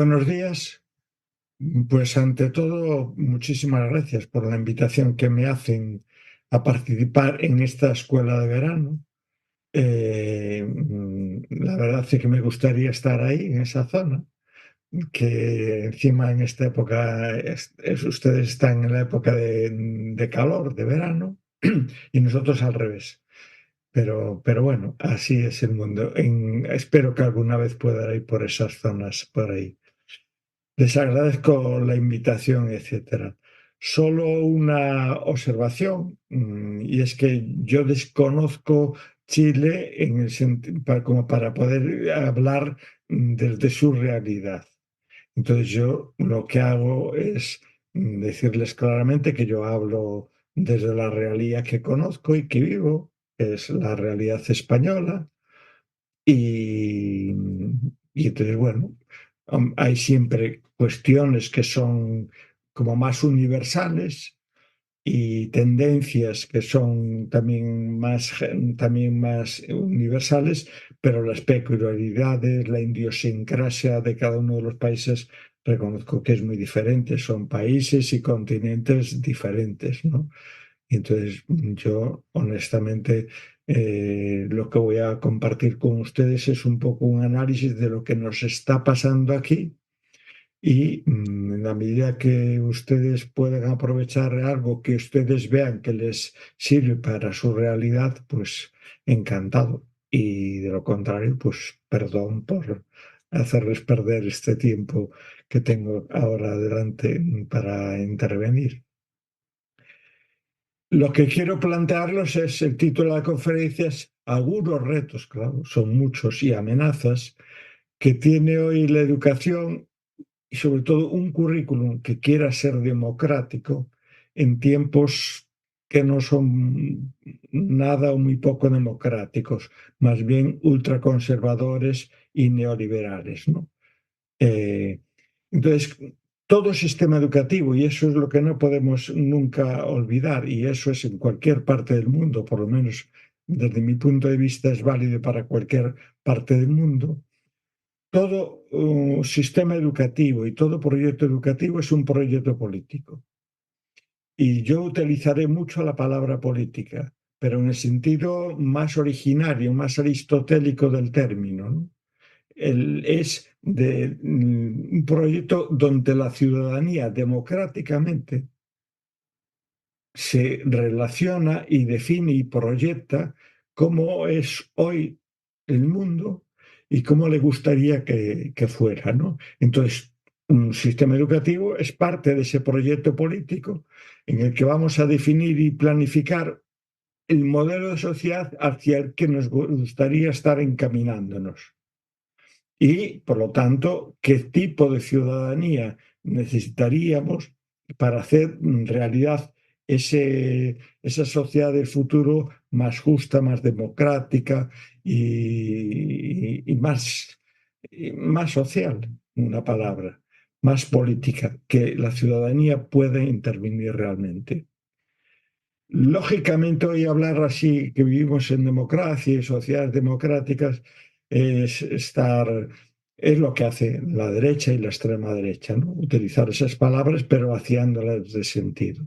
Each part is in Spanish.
Buenos días. Pues ante todo, muchísimas gracias por la invitación que me hacen a participar en esta escuela de verano. La verdad es que me gustaría estar ahí, en esa zona, que encima en esta época, ustedes están en la época de calor, de verano, y nosotros al revés. Pero bueno, así es el mundo. Espero que alguna vez pueda ir por esas zonas, por ahí. Les agradezco la invitación, etcétera. Solo una observación, y es que yo desconozco Chile como para poder hablar desde su realidad. Entonces yo lo que hago es decirles claramente que yo hablo desde la realidad que conozco y que vivo, que es la realidad española, y, y entonces, bueno, hay siempre cuestiones que son como más universales y tendencias que son también más universales, pero las peculiaridades, la idiosincrasia de cada uno de los países, reconozco que es muy diferente. Son países y continentes diferentes, ¿no? Y entonces yo, honestamente, lo que voy a compartir con ustedes es un poco un análisis de lo que nos está pasando aquí y en la medida que ustedes puedan aprovechar algo que ustedes vean que les sirve para su realidad, pues encantado. Y de lo contrario, pues perdón por hacerles perder este tiempo que tengo ahora adelante para intervenir. Lo que quiero plantearlos es el título de la conferencia es algunos retos, claro, son muchos y amenazas que tiene hoy la educación y sobre todo un currículum que quiera ser democrático en tiempos que no son nada o muy poco democráticos, más bien ultraconservadores y neoliberales, ¿no? Eh, entonces, todo sistema educativo, y eso es lo que no podemos nunca olvidar, y eso es en cualquier parte del mundo, por lo menos desde mi punto de vista es válido para cualquier parte del mundo, todo sistema educativo y todo proyecto educativo es un proyecto político. Y yo utilizaré mucho la palabra política, pero en el sentido más originario, más aristotélico del término, ¿no? Es de un proyecto donde la ciudadanía democráticamente se relaciona y define y proyecta cómo es hoy el mundo y cómo le gustaría que fuera, ¿no? Entonces, un sistema educativo es parte de ese proyecto político en el que vamos a definir y planificar el modelo de sociedad hacia el que nos gustaría estar encaminándonos. Y, por lo tanto, qué tipo de ciudadanía necesitaríamos para hacer realidad esa sociedad del futuro más justa, más democrática y más social, una palabra, más política, que la ciudadanía puede intervenir realmente. Lógicamente, hoy hablar así, que vivimos en democracia y sociedades democráticas, es lo que hace la derecha y la extrema derecha, ¿no? Utilizar esas palabras, pero vaciándolas de sentido.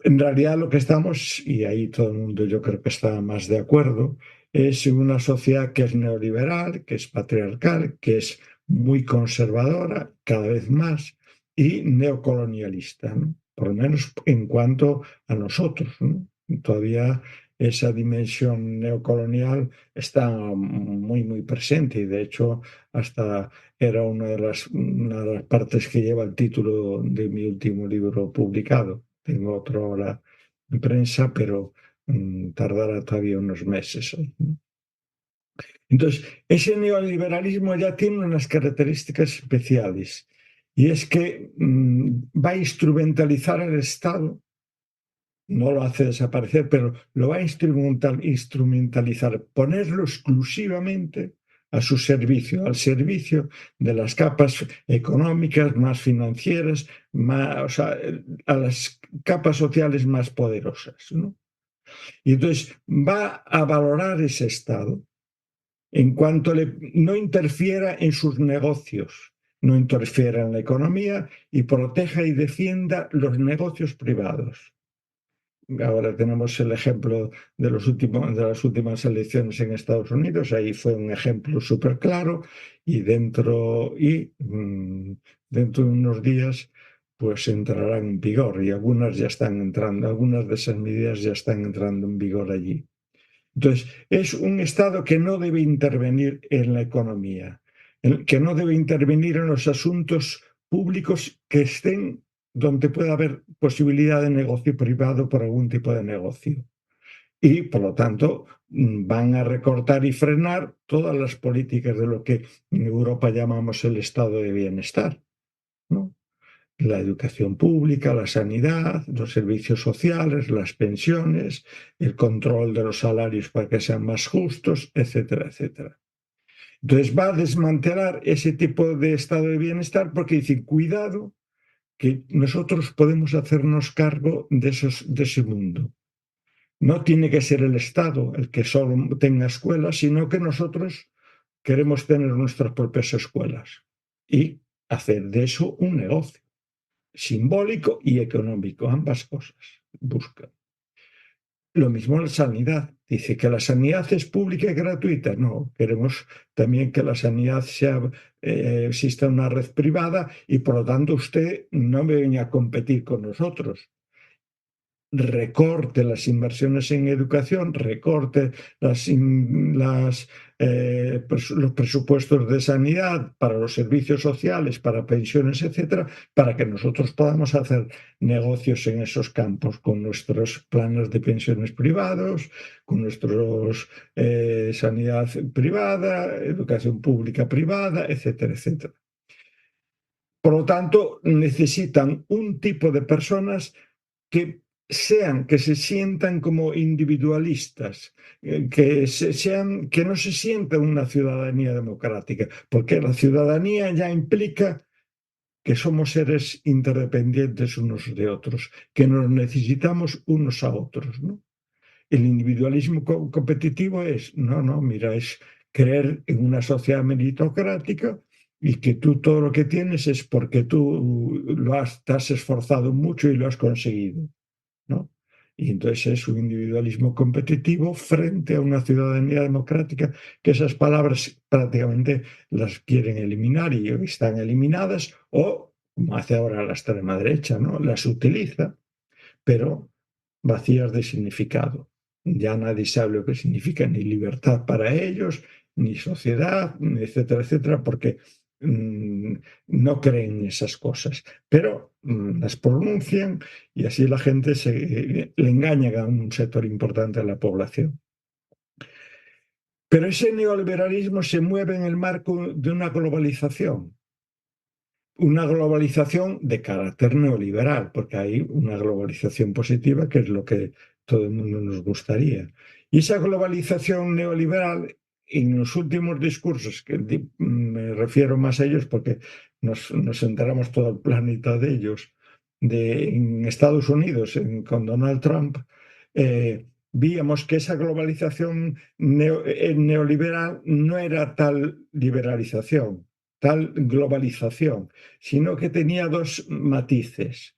En realidad, lo que estamos, y ahí todo el mundo yo creo que está más de acuerdo, es una sociedad que es neoliberal, que es patriarcal, que es muy conservadora, cada vez más, y neocolonialista, ¿no? Por lo menos en cuanto a nosotros, ¿no? Todavía esa dimensión neocolonial está muy presente y de hecho hasta era una de las partes que lleva el título de mi último libro publicado. Tengo otro ahora en prensa, pero tardará todavía unos meses. ¿No? Entonces, ese neoliberalismo ya tiene unas características especiales y es que va a instrumentalizar el Estado, no lo hace desaparecer, pero lo va a instrumentalizar, ponerlo exclusivamente a su servicio, al servicio de las capas económicas más financieras, o sea, a las capas sociales más poderosas, ¿no? Y entonces va a valorar ese Estado en cuanto no interfiera en sus negocios, no interfiera en la economía y proteja y defienda los negocios privados. Ahora tenemos el ejemplo de las últimas elecciones en Estados Unidos, ahí fue un ejemplo súper claro y dentro de unos días pues entrarán en vigor y algunas ya están entrando, algunas de esas medidas ya están entrando en vigor allí. Entonces, es un Estado que no debe intervenir en la economía, que no debe intervenir en los asuntos públicos que estén donde pueda haber posibilidad de negocio privado por algún tipo de negocio. Y, por lo tanto, van a recortar y frenar todas las políticas de lo que en Europa llamamos el estado de bienestar, ¿no? La educación pública, la sanidad, los servicios sociales, las pensiones, el control de los salarios para que sean más justos, etcétera, etcétera. Entonces va a desmantelar ese tipo de estado de bienestar porque dicen, cuidado, que nosotros podemos hacernos cargo de ese mundo. No tiene que ser el Estado el que solo tenga escuelas, sino que nosotros queremos tener nuestras propias escuelas y hacer de eso un negocio simbólico y económico, ambas cosas busca. Lo mismo la sanidad. Dice que la sanidad es pública y gratuita. No, queremos también que la sanidad exista una red privada y por lo tanto usted no me venga a competir con nosotros. Recorte las inversiones en educación, recorte los presupuestos de sanidad para los servicios sociales, para pensiones, etcétera, para que nosotros podamos hacer negocios en esos campos con nuestros planes de pensiones privados, con nuestros sanidad privada, educación pública privada, etcétera, etcétera. Por lo tanto, necesitan un tipo de personas que se sientan como individualistas, que no se sientan una ciudadanía democrática, porque la ciudadanía ya implica que somos seres interdependientes unos de otros, que nos necesitamos unos a otros, ¿no? El individualismo competitivo es, no, mira, es creer en una sociedad meritocrática y que tú todo lo que tienes es porque tú te has esforzado mucho y lo has conseguido, ¿no? Y entonces es un individualismo competitivo frente a una ciudadanía democrática que esas palabras prácticamente las quieren eliminar y están eliminadas o, como hace ahora la extrema derecha, ¿no? Las utiliza, pero vacías de significado. Ya nadie sabe lo que significa ni libertad para ellos, ni sociedad, etcétera, etcétera, porque no creen en esas cosas, pero las pronuncian y así la gente le engaña a un sector importante de la población. Pero ese neoliberalismo se mueve en el marco de una globalización de carácter neoliberal, porque hay una globalización positiva que es lo que todo el mundo nos gustaría. Y esa globalización neoliberal, en los últimos discursos, que me refiero más a ellos porque nos enteramos todo el planeta de ellos, en Estados Unidos, con Donald Trump, víamos que esa globalización neoliberal no era tal liberalización, tal globalización, sino que tenía dos matices.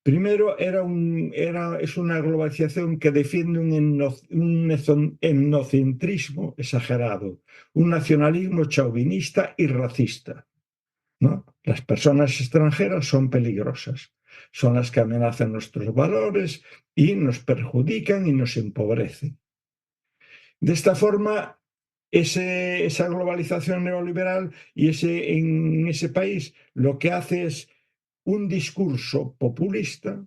Primero, es una globalización que defiende un etnocentrismo exagerado, un nacionalismo chauvinista y racista, ¿no? Las personas extranjeras son peligrosas, son las que amenazan nuestros valores y nos perjudican y nos empobrecen. De esta forma, esa globalización neoliberal y en ese país lo que hace es un discurso populista,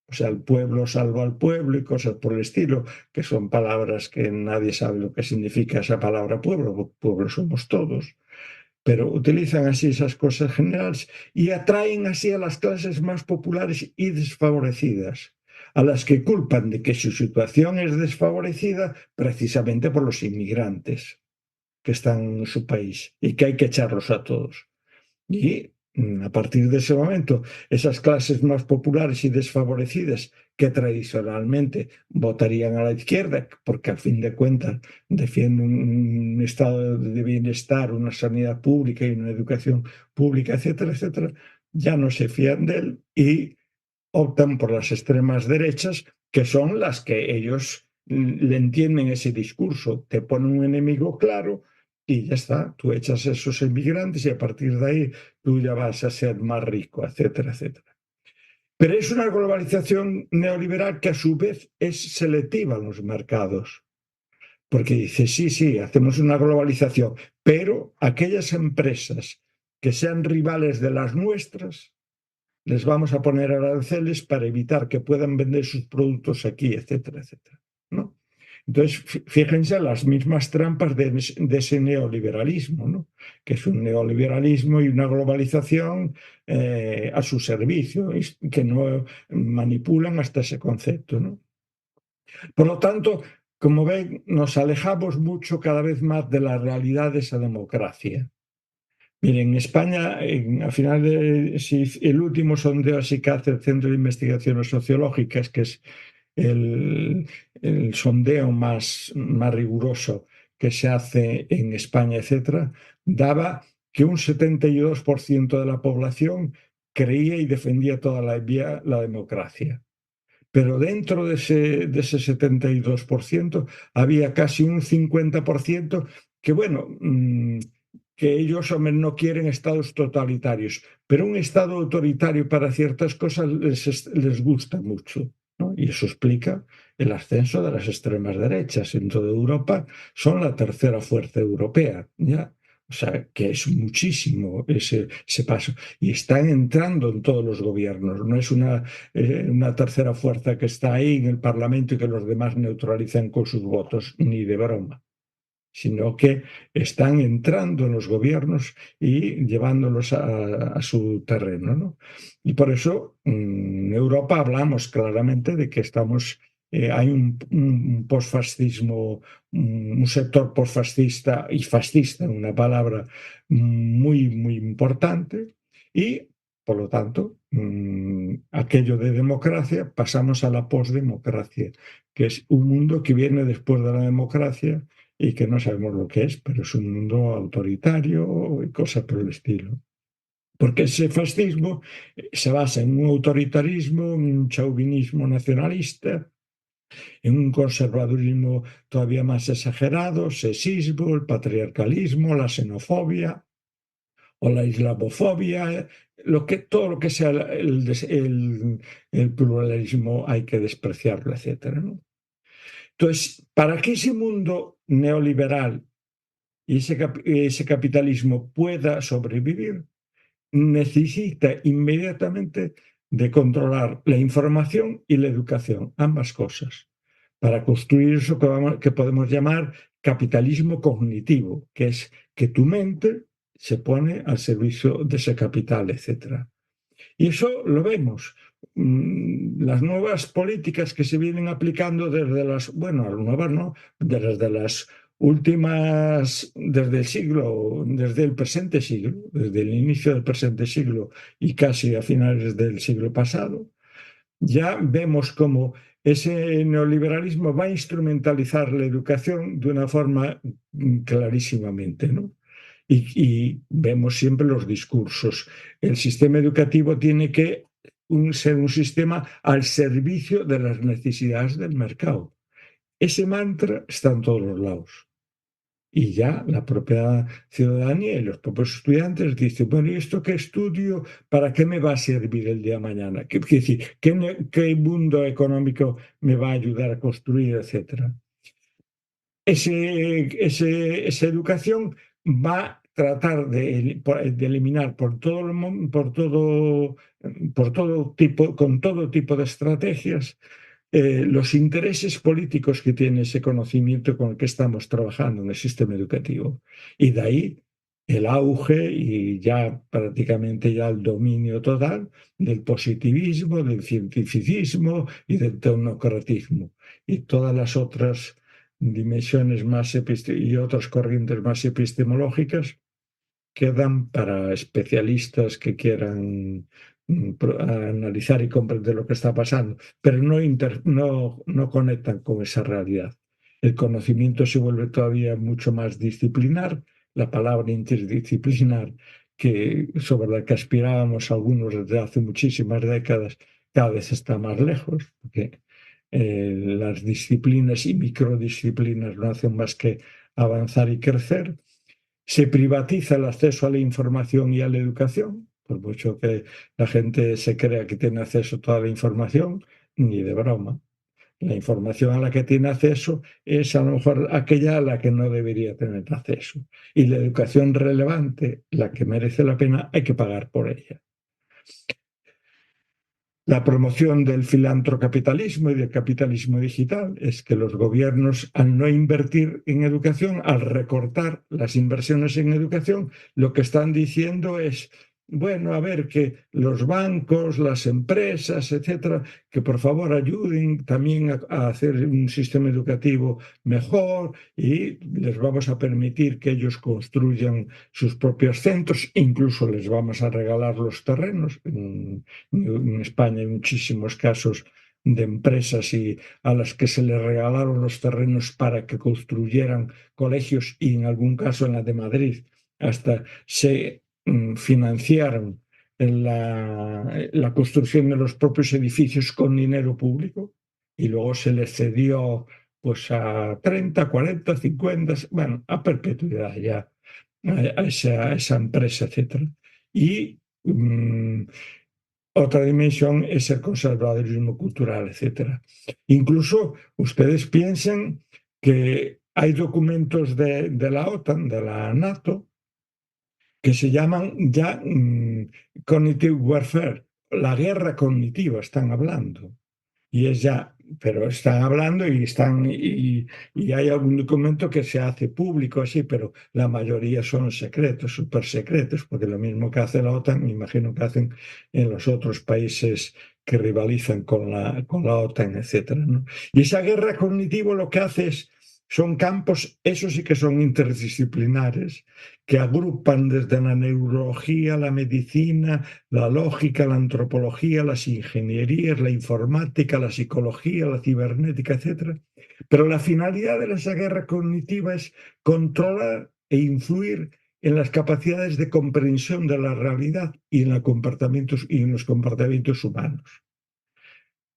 o sea, el pueblo salva al pueblo y cosas por el estilo, que son palabras que nadie sabe lo que significa esa palabra pueblo, pueblo somos todos, pero utilizan así esas cosas generales y atraen así a las clases más populares y desfavorecidas, a las que culpan de que su situación es desfavorecida precisamente por los inmigrantes que están en su país y que hay que echarlos a todos. Y a partir de ese momento, esas clases más populares y desfavorecidas que tradicionalmente votarían a la izquierda, porque al fin de cuentas defienden un estado de bienestar, una sanidad pública y una educación pública, etcétera, etcétera, ya no se fían de él y optan por las extremas derechas, que son las que ellos le entienden ese discurso, te ponen un enemigo claro y ya está, tú echas a esos inmigrantes y a partir de ahí tú ya vas a ser más rico, etcétera, etcétera. Pero es una globalización neoliberal que a su vez es selectiva en los mercados, porque dice, sí, sí, hacemos una globalización, pero aquellas empresas que sean rivales de las nuestras, les vamos a poner aranceles para evitar que puedan vender sus productos aquí, etcétera, etcétera, ¿no? Entonces, fíjense las mismas trampas de ese neoliberalismo, ¿no? Que es un neoliberalismo y una globalización a su servicio, que no manipulan hasta ese concepto, ¿no? Por lo tanto, como ven, nos alejamos mucho cada vez más de la realidad de esa democracia. Miren, en España, a final de si el último sondeo así que hace el Centro de Investigaciones Sociológicas, que es el sondeo más riguroso que se hace en España, etcétera, daba que un 72% de la población creía y defendía toda la democracia. Pero dentro de ese 72% había casi un 50% que, bueno, que ellos hombre, no quieren estados totalitarios, pero un estado autoritario para ciertas cosas les gusta mucho, ¿no? Y eso explica el ascenso de las extremas derechas. En toda Europa son la tercera fuerza europea, ¿ya? O sea, que es muchísimo ese paso. Y están entrando en todos los gobiernos. No es una tercera fuerza que está ahí en el Parlamento y que los demás neutralizan con sus votos, ni de broma, sino que están entrando en los gobiernos y llevándolos a su terreno, ¿no? Y por eso en Europa hablamos claramente de que hay un posfascismo, un sector posfascista y fascista, una palabra muy, muy importante, y por lo tanto, aquello de democracia pasamos a la posdemocracia, que es un mundo que viene después de la democracia y que no sabemos lo que es, pero es un mundo autoritario y cosas por el estilo. Porque ese fascismo se basa en un autoritarismo, en un chauvinismo nacionalista, en un conservadurismo todavía más exagerado, sexismo, el patriarcalismo, la xenofobia o la islamofobia, todo lo que sea el pluralismo hay que despreciarlo, etcétera, ¿no? Entonces, para que ese mundo neoliberal y ese capitalismo pueda sobrevivir, necesita inmediatamente de controlar la información y la educación, ambas cosas, para construir eso que podemos llamar capitalismo cognitivo, que es que tu mente se pone al servicio de ese capital, etcétera. Y eso lo vemos. Las nuevas políticas que se vienen aplicando bueno, las nuevas no, desde las últimas, desde el presente siglo, desde el inicio del presente siglo y casi a finales del siglo pasado, ya vemos cómo ese neoliberalismo va a instrumentalizar la educación de una forma clarísimamente, ¿no? Y vemos siempre los discursos. El sistema educativo tiene que ser un sistema al servicio de las necesidades del mercado. Ese mantra está en todos los lados. Y ya la propia ciudadanía y los propios estudiantes dicen, bueno, ¿y esto qué estudio? ¿Para qué me va a servir el día de mañana? ¿Qué, decir, qué mundo económico me va a ayudar a construir, etcétera? Esa educación va a tratar de eliminar por todo tipo, con todo tipo de estrategias, los intereses políticos que tiene ese conocimiento con el que estamos trabajando en el sistema educativo. Y de ahí el auge y ya prácticamente ya el dominio total del positivismo, del cientificismo y del tecnocratismo y todas las otras dimensiones y otras corrientes más epistemológicas quedan para especialistas que quieran analizar y comprender lo que está pasando, pero no conectan con esa realidad. El conocimiento se vuelve todavía mucho más disciplinar, la palabra interdisciplinar, sobre la que aspirábamos algunos desde hace muchísimas décadas, cada vez está más lejos, porque las disciplinas y microdisciplinas no hacen más que avanzar y crecer. Se privatiza el acceso a la información y a la educación, por mucho que la gente se crea que tiene acceso a toda la información, ni de broma. La información a la que tiene acceso es a lo mejor aquella a la que no debería tener acceso. Y la educación relevante, la que merece la pena, hay que pagar por ella. La promoción del filantrocapitalismo y del capitalismo digital es que los gobiernos, al no invertir en educación, al recortar las inversiones en educación, lo que están diciendo es, bueno, a ver, que los bancos, las empresas, etcétera, que por favor ayuden también a hacer un sistema educativo mejor y les vamos a permitir que ellos construyan sus propios centros, incluso les vamos a regalar los terrenos. En España hay muchísimos casos de empresas a las que se les regalaron los terrenos para que construyeran colegios y en algún caso en la de Madrid hasta se financiaron la construcción de los propios edificios con dinero público y luego se les cedió pues a 30, 40, 50, bueno, a perpetuidad ya a esa empresa, etcétera. Y otra dimensión es el conservadurismo cultural, etcétera. Incluso ustedes piensan que hay documentos de la OTAN, de la NATO, que se llaman ya cognitive warfare, la guerra cognitiva están hablando. Y es ya, pero están hablando y hay algún documento que se hace público así, pero la mayoría son secretos, súper secretos, porque lo mismo que hace la OTAN, me imagino que hacen en los otros países que rivalizan con la OTAN, etcétera, ¿no? Y esa guerra cognitiva lo que hace son campos, eso sí que son interdisciplinares, que agrupan desde la neurología, la medicina, la lógica, la antropología, las ingenierías, la informática, la psicología, la cibernética, etcétera. Pero la finalidad de esa guerra cognitiva es controlar e influir en las capacidades de comprensión de la realidad y en los comportamientos humanos.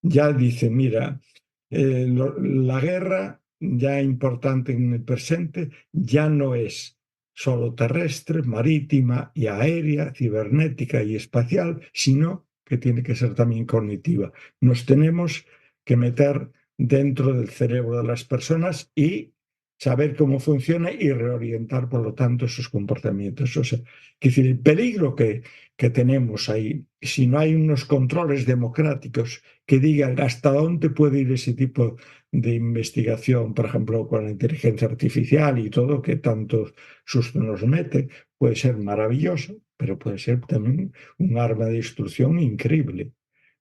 Ya dice, mira, la guerra ya importante en el presente ya no es solo terrestre, marítima y aérea, cibernética y espacial, sino que tiene que ser también cognitiva. Nos tenemos que meter dentro del cerebro de las personas y saber cómo funciona y reorientar, por lo tanto, sus comportamientos. O sea, que decir, el peligro que tenemos ahí, si no hay unos controles democráticos que digan hasta dónde puede ir ese tipo de investigación, por ejemplo, con la inteligencia artificial y todo, que tanto susto nos mete, puede ser maravilloso, pero puede ser también un arma de destrucción increíble.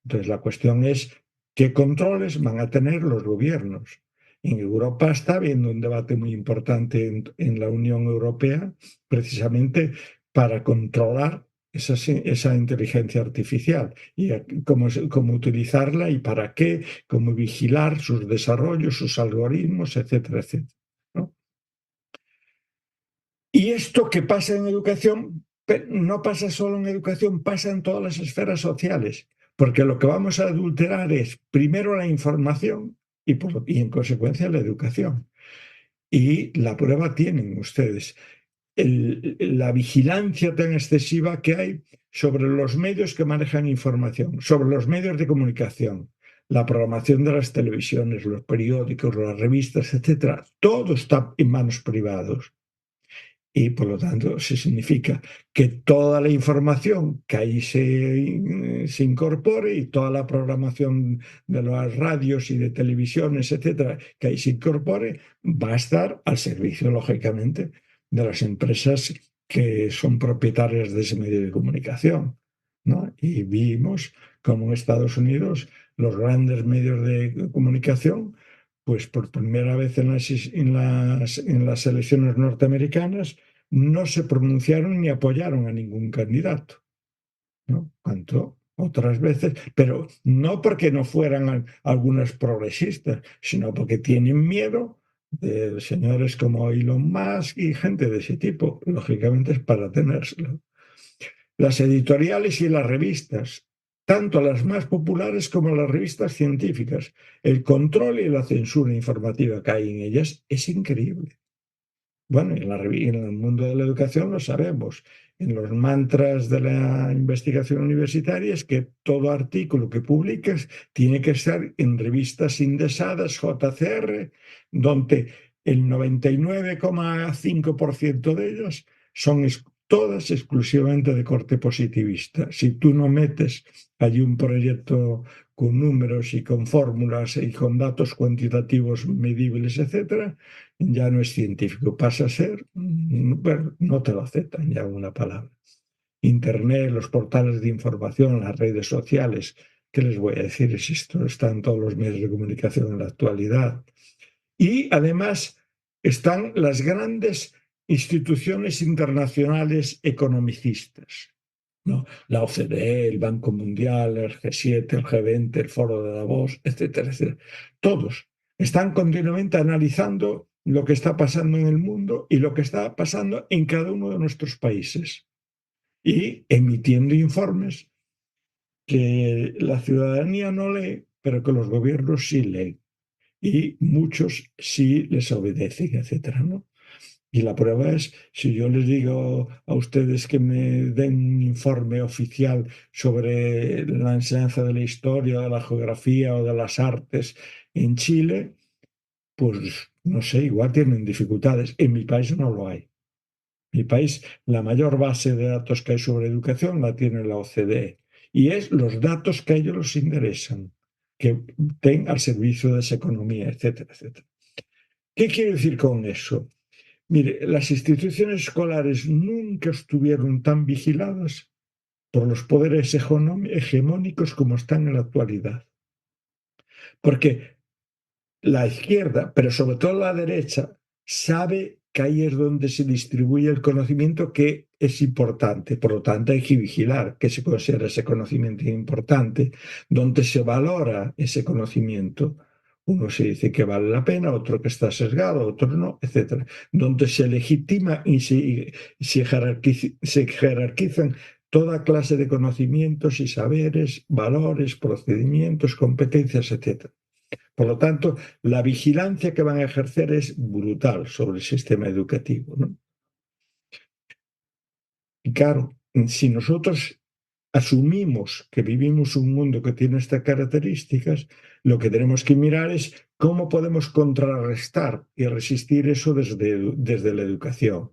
Entonces, la cuestión es qué controles van a tener los gobiernos. En Europa está habiendo un debate muy importante en la Unión Europea, precisamente para controlar esa inteligencia artificial y cómo utilizarla y para qué, cómo vigilar sus desarrollos, sus algoritmos, etcétera, etcétera, ¿no? Y esto que pasa en educación, no pasa solo en educación, pasa en todas las esferas sociales, porque lo que vamos a adulterar es primero la información y en consecuencia la educación. Y la prueba tienen ustedes la vigilancia tan excesiva que hay sobre los medios que manejan información, sobre los medios de comunicación, la programación de las televisiones, los periódicos, las revistas, etcétera, todo está en manos privadas. Y por lo tanto, se significa que toda la información que ahí se incorpore y toda la programación de las radios y de televisiones, etcétera, que ahí se incorpore, va a estar al servicio, lógicamente, de las empresas que son propietarias de ese medio de comunicación, ¿no? Y vimos como en Estados Unidos los grandes medios de comunicación, pues por primera vez en las elecciones norteamericanas, no se pronunciaron ni apoyaron a ningún candidato, ¿no? Cuanto otras veces, pero no porque no fueran algunas progresistas, sino porque tienen miedo de señores como Elon Musk y gente de ese tipo. Lógicamente es para tenérselo. Las editoriales y las revistas, tanto las más populares como las revistas científicas, el control y la censura informativa que hay en ellas es increíble. Bueno, en el mundo de la educación lo sabemos. En los mantras de la investigación universitaria es que todo artículo que publiques tiene que estar en revistas indexadas, JCR, donde el 99,5% de ellas son todas exclusivamente de corte positivista. Si tú no metes allí un proyecto con números y con fórmulas y con datos cuantitativos medibles, etcétera, ya no es científico, pasa a ser, bueno, no te lo aceptan ya una palabra. Internet, los portales de información, las redes sociales, ¿qué les voy a decir? Es esto, están todos los medios de comunicación en la actualidad. Y además están las grandes instituciones internacionales economicistas, ¿no? La OCDE, el Banco Mundial, el G7, el G20, el Foro de Davos, etcétera, etcétera. Todos están continuamente analizando lo que está pasando en el mundo y lo que está pasando en cada uno de nuestros países y emitiendo informes que la ciudadanía no lee, pero que los gobiernos sí leen y muchos sí les obedecen, etcétera, ¿no? Y la prueba es, si yo les digo a ustedes que me den un informe oficial sobre la enseñanza de la historia, de la geografía o de las artes en Chile, pues no sé, igual tienen dificultades. En mi país no lo hay. Mi país, la mayor base de datos que hay sobre educación la tiene la OCDE y es los datos que a ellos les interesan, que estén al servicio de esa economía, etcétera, etcétera. ¿Qué quiero decir con eso? Mire, las instituciones escolares nunca estuvieron tan vigiladas por los poderes hegemónicos como están en la actualidad. Porque la izquierda, pero sobre todo la derecha, sabe que ahí es donde se distribuye el conocimiento que es importante. Por lo tanto, hay que vigilar que se considera ese conocimiento importante, donde se valora ese conocimiento. Uno se dice que vale la pena, otro que está sesgado, otro no, etcétera. Donde se legitima y se jerarquizan toda clase de conocimientos y saberes, valores, procedimientos, competencias, etcétera. Por lo tanto, la vigilancia que van a ejercer es brutal sobre el sistema educativo, ¿no? Y claro, si nosotros asumimos que vivimos un mundo que tiene estas características, lo que tenemos que mirar es cómo podemos contrarrestar y resistir eso desde la educación,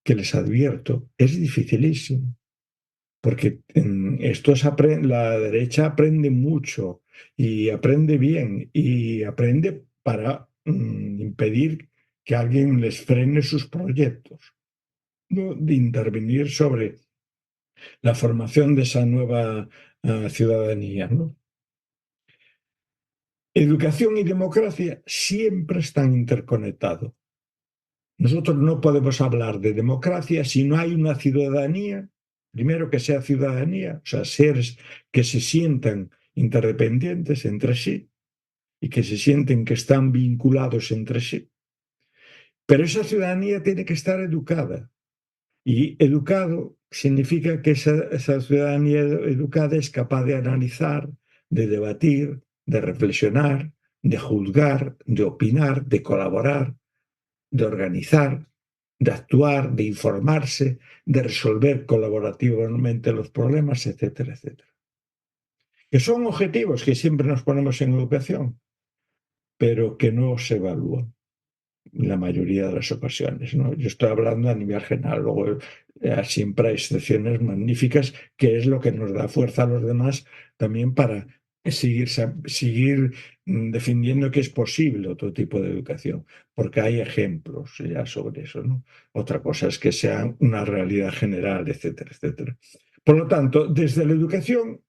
que les advierto, es dificilísimo. Porque la derecha aprende mucho y aprende bien y aprende para impedir que alguien les frene sus proyectos, ¿no? De intervenir sobre la formación de esa nueva ciudadanía, ¿no? Educación y democracia siempre están interconectados. Nosotros no podemos hablar de democracia si no hay una ciudadanía, primero que sea ciudadanía, o sea, seres que se sientan interdependientes entre sí y que se sienten que están vinculados entre sí. Pero esa ciudadanía tiene que estar educada y educado significa que esa ciudadanía educada es capaz de analizar, de debatir, de reflexionar, de juzgar, de opinar, de colaborar, de organizar, de actuar, de informarse, de resolver colaborativamente los problemas, etcétera, etcétera. Que son objetivos que siempre nos ponemos en educación, pero que no se evalúan en la mayoría de las ocasiones, ¿no? Yo estoy hablando a nivel general, luego siempre hay excepciones magníficas, que es lo que nos da fuerza a los demás también para seguir defendiendo que es posible otro tipo de educación, porque hay ejemplos ya sobre eso, ¿no? Otra cosa es que sea una realidad general, etcétera, etcétera. Por lo tanto, desde la educación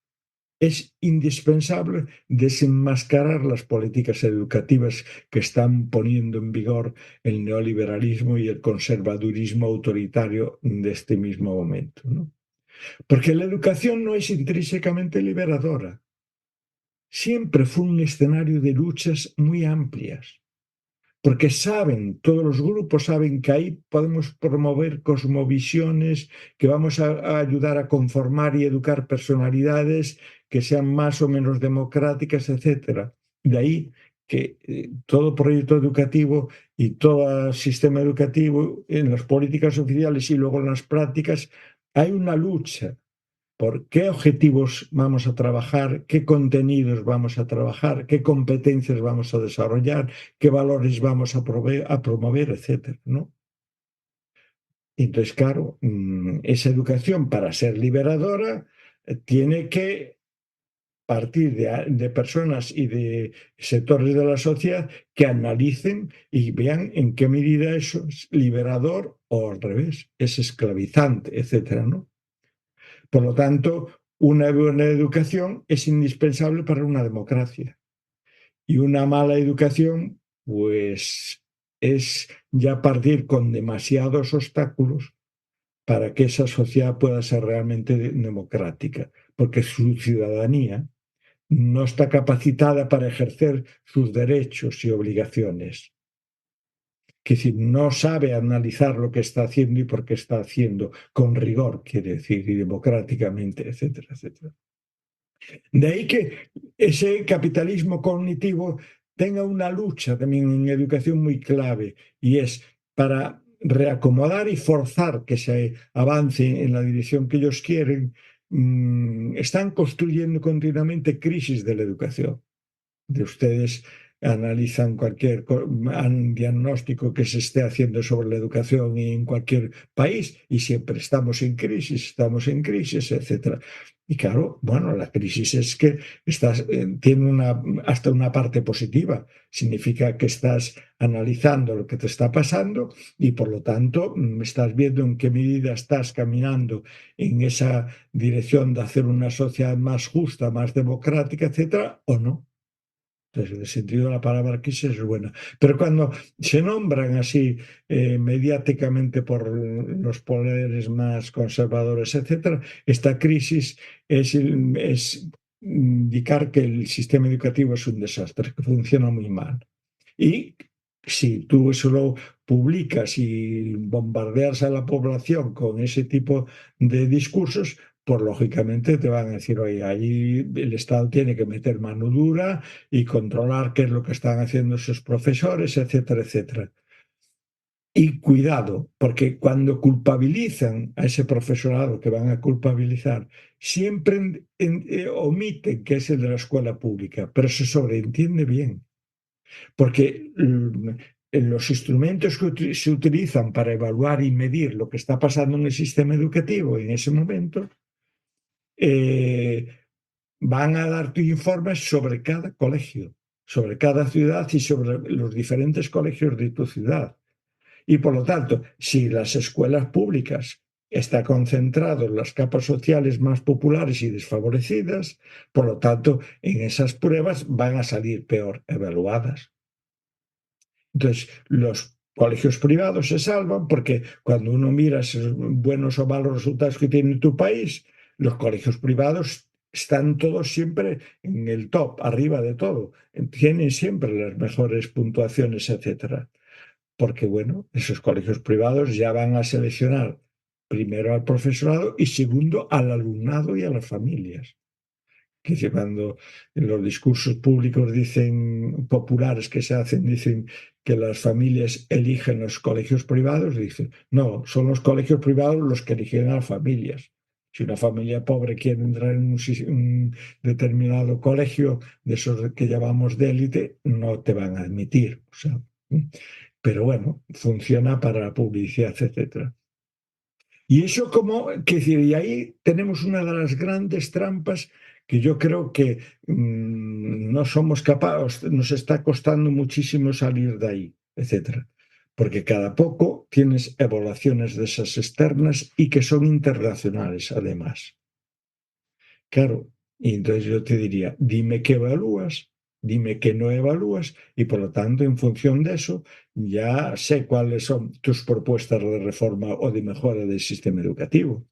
es indispensable desenmascarar las políticas educativas que están poniendo en vigor el neoliberalismo y el conservadurismo autoritario de este mismo momento, ¿no? Porque la educación no es intrínsecamente liberadora. Siempre fue un escenario de luchas muy amplias, porque saben, todos los grupos saben que ahí podemos promover cosmovisiones, que vamos a ayudar a conformar y educar personalidades que sean más o menos democráticas, etcétera. De ahí que todo proyecto educativo y todo sistema educativo en las políticas oficiales y luego en las prácticas hay una lucha por qué objetivos vamos a trabajar, qué contenidos vamos a trabajar, qué competencias vamos a desarrollar, qué valores vamos a promover, etcétera, ¿no? Entonces, claro, esa educación para ser liberadora tiene que partir de personas y de sectores de la sociedad que analicen y vean en qué medida eso es liberador o al revés, es esclavizante, etcétera, ¿no? Por lo tanto, una buena educación es indispensable para una democracia. Y una mala educación, pues, es ya partir con demasiados obstáculos para que esa sociedad pueda ser realmente democrática, porque su ciudadanía no está capacitada para ejercer sus derechos y obligaciones. Que decir, no sabe analizar lo que está haciendo y por qué está haciendo, con rigor, quiere decir, y democráticamente, etcétera, etcétera. De ahí que ese capitalismo cognitivo tenga una lucha también en educación muy clave y es para reacomodar y forzar que se avance en la dirección que ellos quieren, están construyendo continuamente crisis de la educación. De ustedes analizan cualquier diagnóstico que se esté haciendo sobre la educación en cualquier país y siempre estamos en crisis, etcétera. Y claro, bueno, la crisis es que tiene hasta una parte positiva. Significa que estás analizando lo que te está pasando y por lo tanto estás viendo en qué medida estás caminando en esa dirección de hacer una sociedad más justa, más democrática, etcétera, o no. Entonces, el sentido de la palabra crisis es buena. Pero cuando se nombran así mediáticamente por los poderes más conservadores, etcétera, esta crisis es indicar que el sistema educativo es un desastre, que funciona muy mal. Y si tú eso lo publicas y bombardeas a la población con ese tipo de discursos, pues lógicamente te van a decir, oye, ahí el Estado tiene que meter mano dura y controlar qué es lo que están haciendo sus profesores, etcétera, etcétera. Y cuidado, porque cuando culpabilizan a ese profesorado que van a culpabilizar, siempre omiten que es el de la escuela pública, pero se sobreentiende bien, porque los instrumentos que se utilizan para evaluar y medir lo que está pasando en el sistema educativo en ese momento, eh, van a dar informes sobre cada colegio, sobre cada ciudad y sobre los diferentes colegios de tu ciudad. Y por lo tanto, si las escuelas públicas está concentrado en las capas sociales más populares y desfavorecidas, por lo tanto, en esas pruebas van a salir peor evaluadas. Entonces, los colegios privados se salvan porque cuando uno mira esos buenos o malos resultados que tiene tu país, los colegios privados están todos siempre en el top, arriba de todo. Tienen siempre las mejores puntuaciones, etcétera. Porque, bueno, esos colegios privados ya van a seleccionar primero al profesorado y segundo al alumnado y a las familias. Que cuando en los discursos públicos dicen, populares que se hacen, dicen que las familias eligen los colegios privados, dicen, no, son los colegios privados los que eligen a las familias. Si una familia pobre quiere entrar en un determinado colegio, de esos que llamamos de élite, no te van a admitir. O sea, pero bueno, funciona para la publicidad, etcétera. Y eso como, que decir, y ahí tenemos una de las grandes trampas que yo creo que no somos capaces, nos está costando muchísimo salir de ahí, etcétera. Porque cada poco tienes evaluaciones de esas externas y que son internacionales, además. Claro, Y entonces yo te diría, dime qué evalúas, dime qué no evalúas, y por lo tanto, en función de eso, ya sé cuáles son tus propuestas de reforma o de mejora del sistema educativo.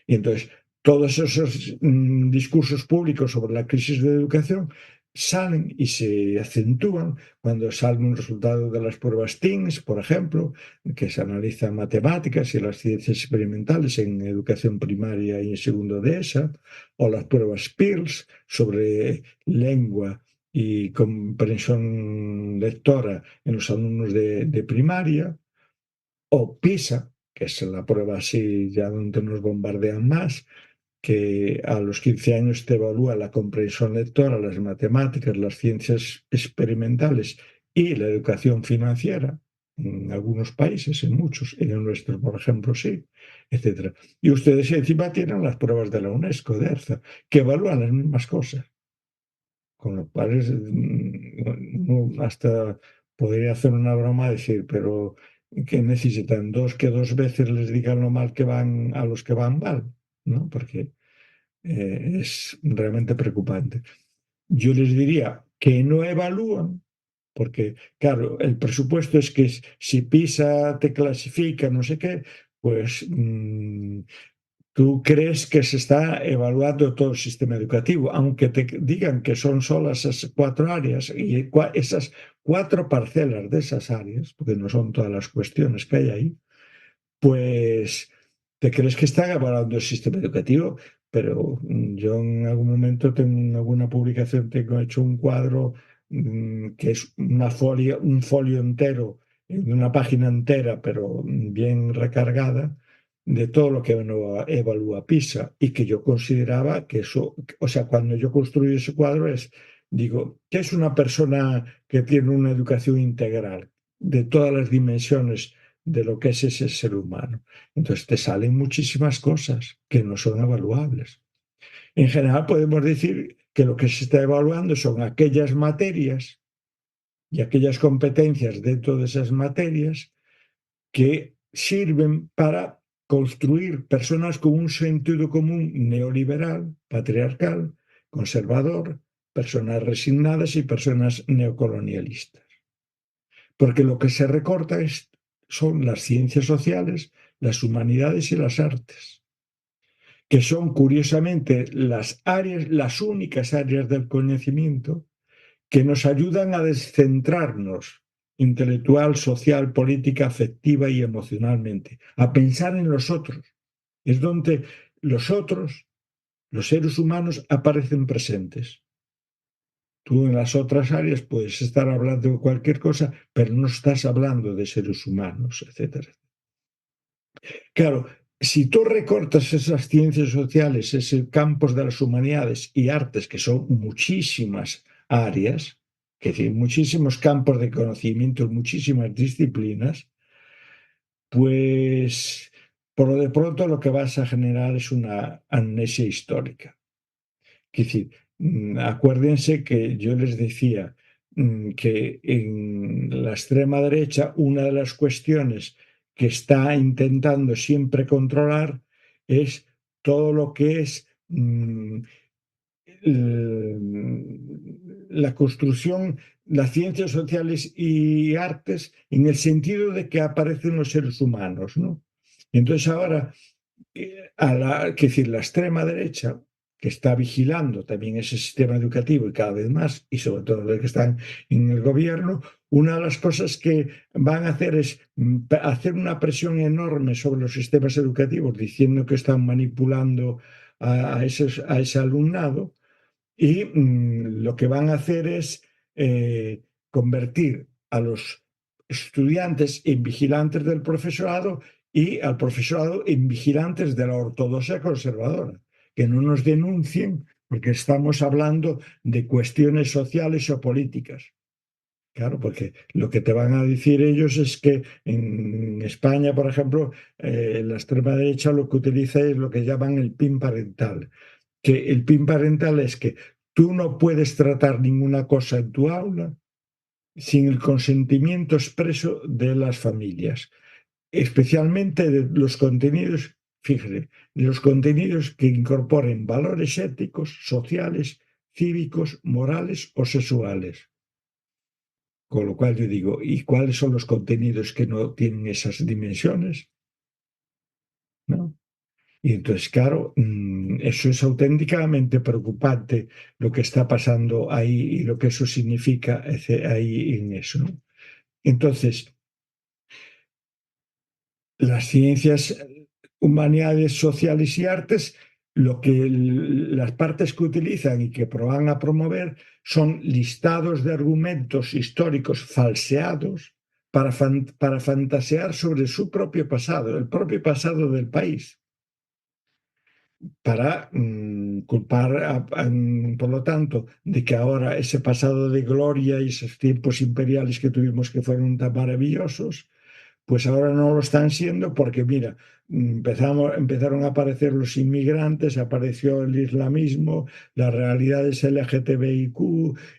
Y entonces, todos esos discursos públicos sobre la crisis de educación salen y se acentúan cuando sale un resultado de las pruebas TIMSS, por ejemplo, que se analizan matemáticas y las ciencias experimentales en educación primaria y en segundo de ESA, o las pruebas PIRLS sobre lengua y comprensión lectora en los alumnos de primaria, o PISA, que es la prueba así ya donde nos bombardean más, que a los 15 años te evalúa la comprensión lectora, las matemáticas, las ciencias experimentales y la educación financiera, en algunos países, en muchos, en el nuestro, por ejemplo, sí, etcétera. Y ustedes encima tienen las pruebas de la UNESCO, de ERZA, que evalúan las mismas cosas, con lo cual hasta podría hacer una broma decir, pero ¿qué necesitan? Dos que dos veces les digan lo mal que van a los que van mal, ¿no? Porque es realmente preocupante. Yo les diría que no evalúan, porque, claro, el presupuesto es que si PISA te clasifica, no sé qué, pues tú crees que se está evaluando todo el sistema educativo, aunque te digan que son solo esas cuatro áreas y esas cuatro parcelas de esas áreas, porque no son todas las cuestiones que hay ahí, pues te crees que están evaluando el sistema educativo, pero yo en algún momento tengo en alguna publicación tengo hecho un cuadro que es una folia, un folio entero, una página entera, pero bien recargada, de todo lo que evalúa PISA y que yo consideraba que eso, o sea, cuando yo construyo ese cuadro es, digo, ¿qué es una persona que tiene una educación integral de todas las dimensiones de lo que es ese ser humano? Entonces te salen muchísimas cosas que no son evaluables. En general podemos decir que lo que se está evaluando son aquellas materias y aquellas competencias dentro de esas materias que sirven para construir personas con un sentido común neoliberal, patriarcal, conservador, personas resignadas y personas neocolonialistas. Porque lo que se recorta son las ciencias sociales, las humanidades y las artes, que son curiosamente las áreas, las únicas áreas del conocimiento que nos ayudan a descentrarnos intelectual, social, política, afectiva y emocionalmente, a pensar en los otros. Es donde los otros, los seres humanos, aparecen presentes. Tú en las otras áreas puedes estar hablando de cualquier cosa, pero no estás hablando de seres humanos, etcétera. Claro, si tú recortas esas ciencias sociales, esos campos de las humanidades y artes, que son muchísimas áreas, es decir, muchísimos campos de conocimiento, muchísimas disciplinas, pues por lo de pronto lo que vas a generar es una amnesia histórica. Es decir, acuérdense que yo les decía que en la extrema derecha una de las cuestiones que está intentando siempre controlar es todo lo que es la construcción, las ciencias sociales y artes en el sentido de que aparecen los seres humanos, ¿no? Entonces ahora que decir, la extrema derecha, que está vigilando también ese sistema educativo y cada vez más, y sobre todo los que están en el gobierno, una de las cosas que van a hacer es hacer una presión enorme sobre los sistemas educativos, diciendo que están manipulando a ese alumnado, y lo que van a hacer es convertir a los estudiantes en vigilantes del profesorado y al profesorado en vigilantes de la ortodoxia conservadora, que no nos denuncien porque estamos hablando de cuestiones sociales o políticas. Claro, porque lo que te van a decir ellos es que en España, por ejemplo, la extrema derecha lo que utiliza es lo que llaman el PIN parental, que el PIN parental es que tú no puedes tratar ninguna cosa en tu aula sin el consentimiento expreso de las familias, especialmente de los contenidos fíjese, los contenidos que incorporen valores éticos, sociales, cívicos, morales o sexuales. Con lo cual yo digo, ¿y cuáles son los contenidos que no tienen esas dimensiones? ¿No? Y entonces, claro, eso es auténticamente preocupante lo que está pasando ahí y lo que eso significa ahí en eso, ¿no? Entonces, las ciencias, humanidades sociales y artes, las partes que utilizan y que van a promover son listados de argumentos históricos falseados para fantasear sobre su propio pasado, el propio pasado del país, para culpar, por lo tanto, de que ahora ese pasado de gloria y esos tiempos imperiales que tuvimos que fueron tan maravillosos, pues ahora no lo están siendo porque, mira, empezaron a aparecer los inmigrantes, apareció el islamismo, las realidades LGTBIQ,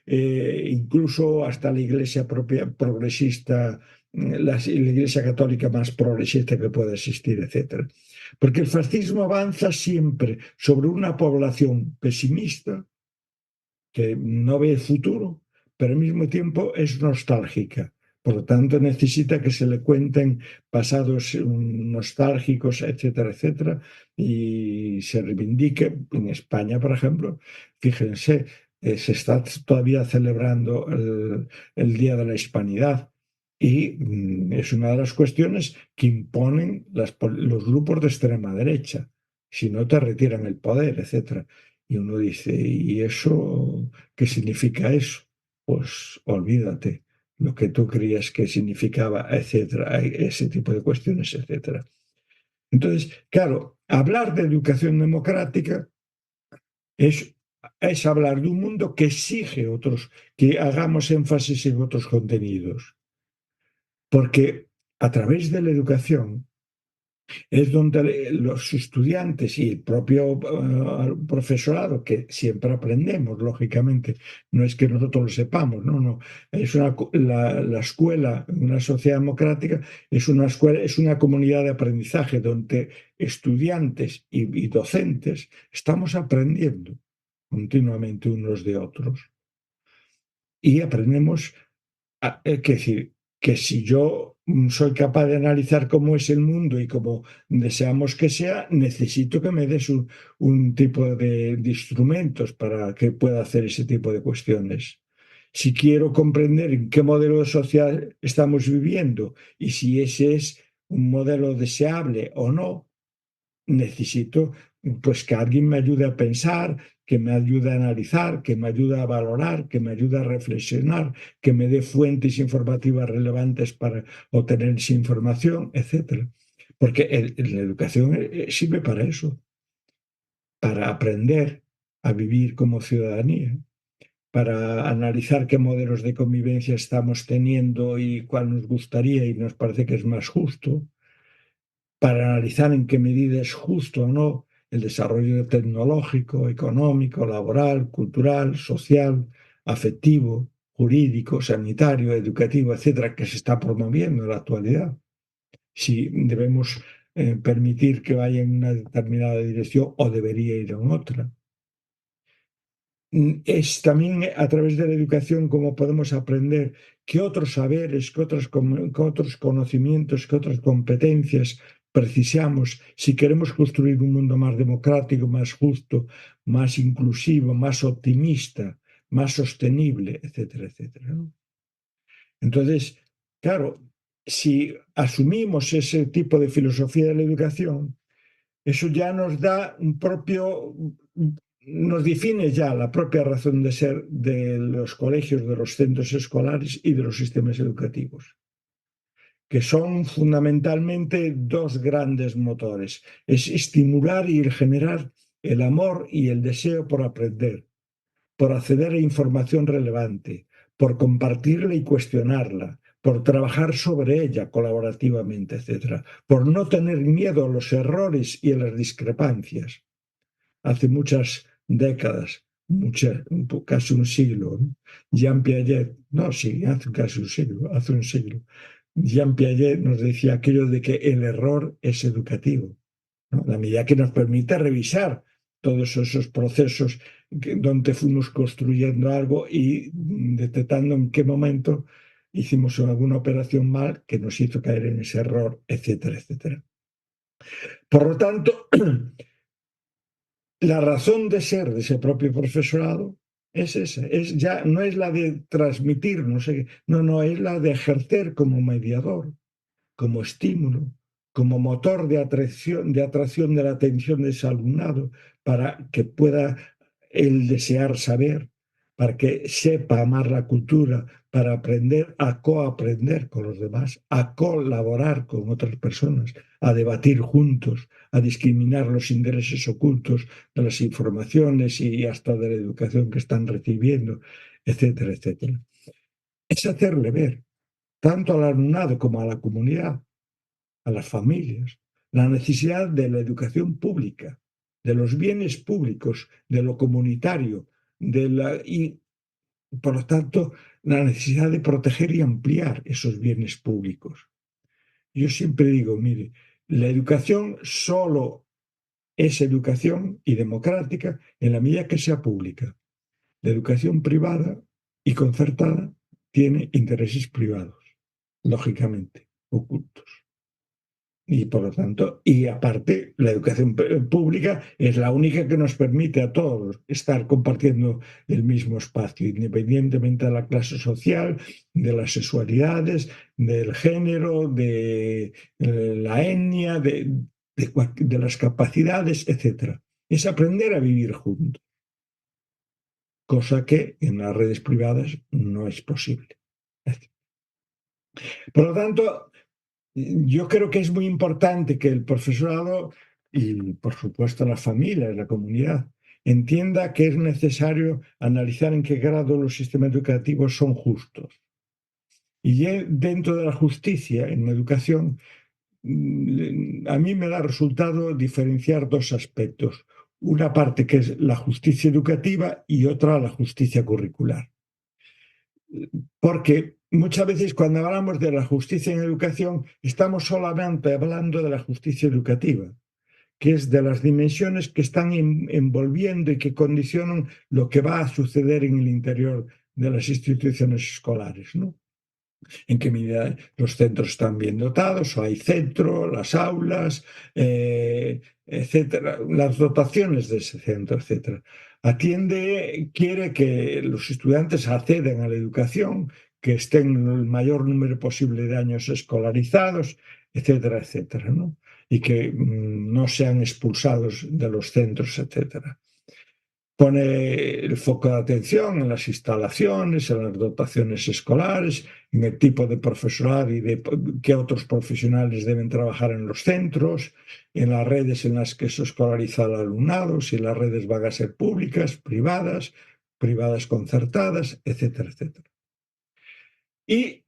incluso hasta la iglesia propia, progresista, la iglesia católica más progresista que pueda existir, etcétera. Porque el fascismo avanza siempre sobre una población pesimista que no ve el futuro, pero al mismo tiempo es nostálgica. Por lo tanto, necesita que se le cuenten pasados nostálgicos, etcétera, etcétera, y se reivindique. En España, por ejemplo, fíjense, se está todavía celebrando el Día de la Hispanidad y es una de las cuestiones que imponen los grupos de extrema derecha. Si no, te retiran el poder, etcétera. Y uno dice, ¿y eso qué significa eso? Pues olvídate lo que tú creías que significaba, etcétera, ese tipo de cuestiones, etcétera. Entonces, claro, hablar de educación democrática es, es hablar de un mundo que exige otros, que hagamos énfasis en otros contenidos, porque a través de la educación es donde los estudiantes y el propio profesorado, que siempre aprendemos, lógicamente, no es que nosotros lo sepamos, no, no, la escuela, una sociedad democrática, es una escuela, es una comunidad de aprendizaje donde estudiantes y docentes estamos aprendiendo continuamente unos de otros y aprendemos que decir, que si yo soy capaz de analizar cómo es el mundo y cómo deseamos que sea, necesito que me des un tipo de instrumentos para que pueda hacer ese tipo de cuestiones. Si quiero comprender en qué modelo de sociedad estamos viviendo y si ese es un modelo deseable o no, necesito pues que alguien me ayude a pensar, que me ayude a analizar, que me ayude a valorar, que me ayude a reflexionar, que me dé fuentes informativas relevantes para obtener esa información, etcétera. Porque la educación sirve para eso, para aprender a vivir como ciudadanía, para analizar qué modelos de convivencia estamos teniendo y cuál nos gustaría y nos parece que es más justo, para analizar en qué medida es justo o no el desarrollo tecnológico, económico, laboral, cultural, social, afectivo, jurídico, sanitario, educativo, etcétera, que se está promoviendo en la actualidad. Si debemos permitir que vaya en una determinada dirección o debería ir en otra. Es también a través de la educación como podemos aprender qué otros saberes, qué otros conocimientos, qué otras competencias precisamos si queremos construir un mundo más democrático, más justo, más inclusivo, más optimista, más sostenible, etcétera, etcétera, ¿no? Entonces, claro, si asumimos ese tipo de filosofía de la educación, eso ya nos da un propio, nos define ya la propia razón de ser de los colegios, de los centros escolares y de los sistemas educativos, que son fundamentalmente dos grandes motores. Es estimular y generar el amor y el deseo por aprender, por acceder a información relevante, por compartirla y cuestionarla, por trabajar sobre ella colaborativamente, etcétera, por no tener miedo a los errores y a las discrepancias. Hace muchas décadas, casi un siglo, ¿no? Jean Piaget, no, sí, hace casi un siglo, hace un siglo, Jean Piaget nos decía aquello de que el error es educativo. ¿no? La medida que nos permite revisar todos esos procesos donde fuimos construyendo algo y detectando en qué momento hicimos alguna operación mal que nos hizo caer en ese error, etcétera, etcétera. Por lo tanto, la razón de ser de ese propio profesorado es esa, ya no es la de transmitir, no sé, no, es la de ejercer como mediador, como estímulo, como motor de atracción de la atención de ese alumnado para que pueda el desear saber, para que sepa amar la cultura, para aprender a coaprender con los demás, a colaborar con otras personas, a debatir juntos, a discriminar los intereses ocultos de las informaciones y hasta de la educación que están recibiendo, etcétera, etcétera. Es hacerle ver, tanto al alumnado como a la comunidad, a las familias, la necesidad de la educación pública, de los bienes públicos, de lo comunitario, y por lo tanto la necesidad de proteger y ampliar esos bienes públicos. Yo siempre digo, mire, la educación solo es educación y democrática en la medida que sea pública. La educación privada y concertada tiene intereses privados, lógicamente, ocultos. Y por lo tanto, y aparte, la educación pública es la única que nos permite a todos estar compartiendo el mismo espacio, independientemente de la clase social, de las sexualidades, del género, de la etnia, de las capacidades, etcétera. Es aprender a vivir juntos, cosa que en las redes privadas no es posible. Por lo tanto, yo creo que es muy importante que el profesorado y, por supuesto, la familia, la comunidad, entienda que es necesario analizar en qué grado los sistemas educativos son justos. Y dentro de la justicia en la educación, a mí me da resultado diferenciar dos aspectos. Una parte que es la justicia educativa y otra la justicia curricular. Porque muchas veces cuando hablamos de la justicia en educación, estamos solamente hablando de la justicia educativa, que es de las dimensiones que están envolviendo y que condicionan lo que va a suceder en el interior de las instituciones escolares, ¿no? En qué medida los centros están bien dotados, o hay centro, las aulas, etcétera, las dotaciones de ese centro, etcétera. Quiere que los estudiantes accedan a la educación, que estén el mayor número posible de años escolarizados, etcétera, etcétera, ¿no? Y que no sean expulsados de los centros, etcétera. Pone el foco de atención en las instalaciones, en las dotaciones escolares, en el tipo de profesorado y de qué otros profesionales deben trabajar en los centros, en las redes en las que se escolariza al alumnado, si las redes van a ser públicas, privadas, privadas concertadas, etcétera, etcétera. Y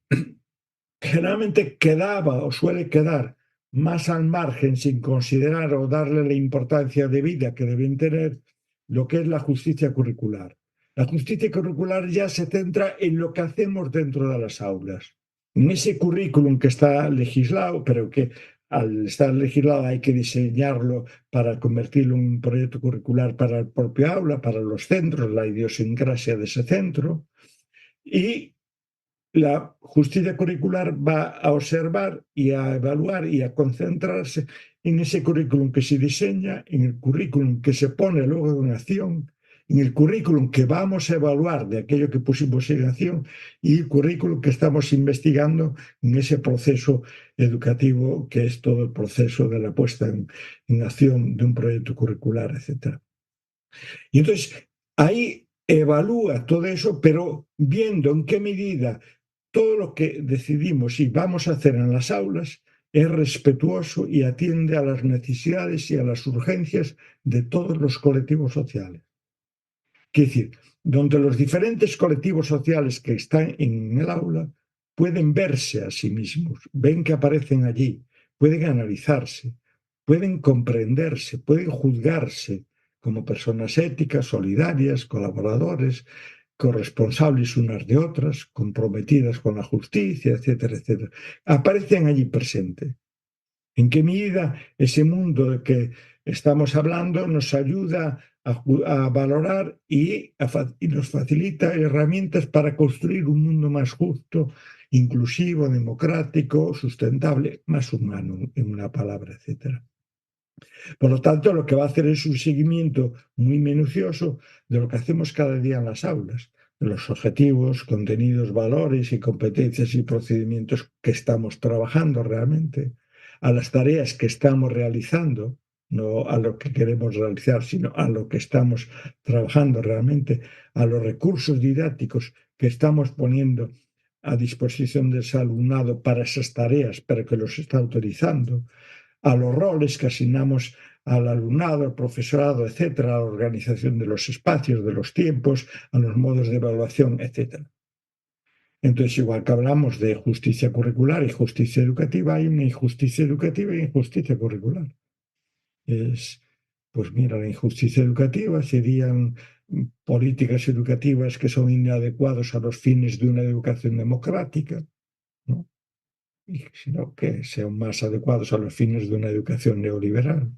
generalmente quedaba o suele quedar más al margen sin considerar o darle la importancia debida que deben tener lo que es la justicia curricular. La justicia curricular ya se centra en lo que hacemos dentro de las aulas, en ese currículum que está legislado, pero que al estar legislado hay que diseñarlo para convertirlo en un proyecto curricular para el propio aula, para los centros, la idiosincrasia de ese centro. Y la justicia curricular va a observar y a evaluar y a concentrarse en ese currículum que se diseña, en el currículum que se pone luego en acción, en el currículum que vamos a evaluar de aquello que pusimos en acción y el currículum que estamos investigando en ese proceso educativo que es todo el proceso de la puesta en acción de un proyecto curricular, etc. Y entonces ahí evalúa todo eso, pero viendo en qué medida todo lo que decidimos y vamos a hacer en las aulas es respetuoso y atiende a las necesidades y a las urgencias de todos los colectivos sociales. Quiere decir, donde los diferentes colectivos sociales que están en el aula pueden verse a sí mismos, ven que aparecen allí, pueden analizarse, pueden comprenderse, pueden juzgarse como personas éticas, solidarias, colaboradores, corresponsables unas de otras, comprometidas con la justicia, etcétera, etcétera. Aparecen allí presentes. ¿En qué medida ese mundo del que estamos hablando nos ayuda a valorar y nos facilita herramientas para construir un mundo más justo, inclusivo, democrático, sustentable, más humano, en una palabra, etcétera? Por lo tanto, lo que va a hacer es un seguimiento muy minucioso de lo que hacemos cada día en las aulas, de los objetivos, contenidos, valores y competencias y procedimientos que estamos trabajando realmente, a las tareas que estamos realizando, no a lo que queremos realizar, sino a lo que estamos trabajando realmente, a los recursos didácticos que estamos poniendo a disposición del alumnado para esas tareas, para que los está autorizando, a los roles que asignamos al alumnado, al profesorado, etcétera, a la organización de los espacios, de los tiempos, a los modos de evaluación, etcétera. Entonces, igual que hablamos de justicia curricular y justicia educativa, hay una injusticia educativa y injusticia curricular. Pues mira, la injusticia educativa serían políticas educativas que son inadecuadas a los fines de una educación democrática, ¿no? Y sino que sean más adecuados a los fines de una educación neoliberal.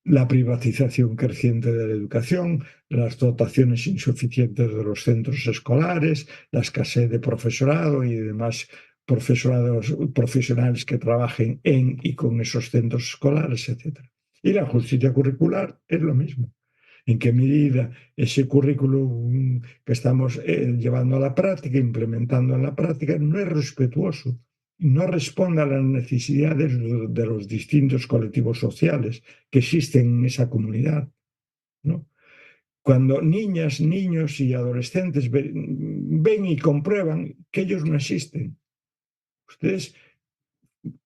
La privatización creciente de la educación, las dotaciones insuficientes de los centros escolares, la escasez de profesorado y demás profesorados profesionales que trabajen en y con esos centros escolares, etcétera. Y la justicia curricular es lo mismo. ¿En qué medida ese currículum que estamos llevando a la práctica, implementando en la práctica, no es respetuoso, no responde a las necesidades de los distintos colectivos sociales que existen en esa comunidad, ¿no? Cuando niñas, niños y adolescentes ven y comprueban que ellos no existen, ustedes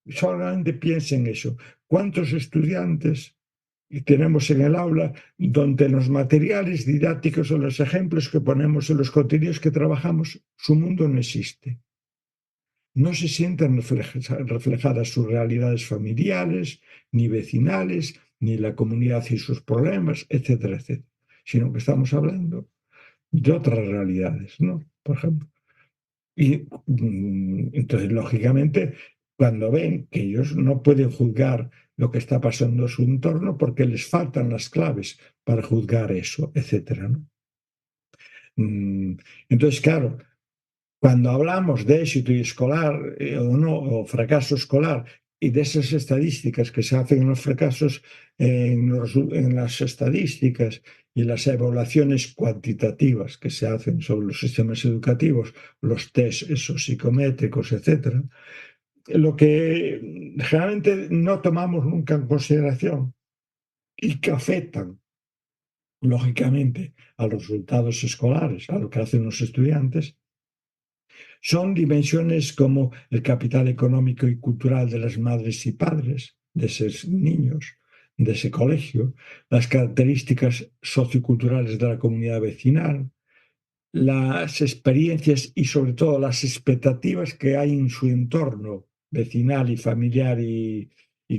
solamente piensen eso. ¿Cuántos estudiantes tenemos en el aula donde los materiales didácticos o los ejemplos que ponemos en los contenidos que trabajamos, su mundo no existe? No se sienten reflejadas sus realidades familiares, ni vecinales, ni la comunidad y sus problemas, etcétera, etcétera, sino que estamos hablando de otras realidades, ¿no? Por ejemplo. Y entonces, lógicamente, cuando ven que ellos no pueden juzgar lo que está pasando en su entorno porque les faltan las claves para juzgar eso, etcétera, ¿no? Mm, Entonces, claro, cuando hablamos de éxito y escolar o no, o fracaso escolar, y de esas estadísticas que se hacen en los fracasos, en las estadísticas y las evaluaciones cuantitativas que se hacen sobre los sistemas educativos, los test esos psicométricos, etcétera, lo que generalmente no tomamos nunca en consideración y que afectan, lógicamente, a los resultados escolares, a lo que hacen los estudiantes, son dimensiones como el capital económico y cultural de las madres y padres de esos niños, de ese colegio, las características socioculturales de la comunidad vecinal, las experiencias y sobre todo las expectativas que hay en su entorno vecinal y familiar y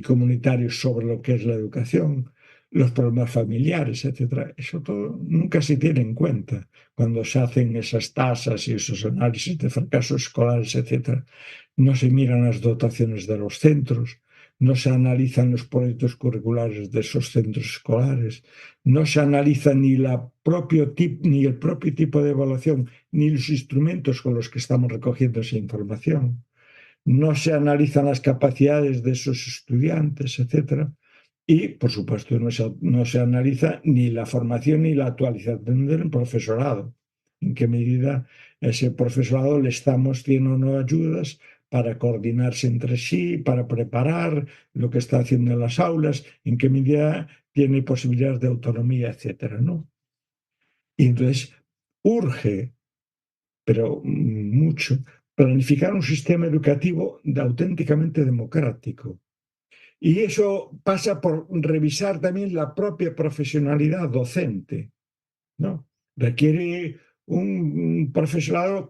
comunitario sobre lo que es la educación, los problemas familiares, etcétera. Eso todo nunca se tiene en cuenta cuando se hacen esas tasas y esos análisis de fracasos escolares, etcétera. No se miran las dotaciones de los centros, no se analizan los proyectos curriculares de esos centros escolares, no se analiza ni el propio tipo de evaluación, ni los instrumentos con los que estamos recogiendo esa información. No se analizan las capacidades de esos estudiantes, etcétera. Y, por supuesto, no se analiza ni la formación ni la actualización del profesorado. En qué medida ese profesorado le estamos haciendo no ayudas para coordinarse entre sí, para preparar lo que está haciendo en las aulas, en qué medida tiene posibilidades de autonomía, etcétera, ¿no? Y entonces urge, pero mucho, planificar un sistema educativo auténticamente democrático. Y eso pasa por revisar también la propia profesionalidad docente, ¿no? Requiere un profesorado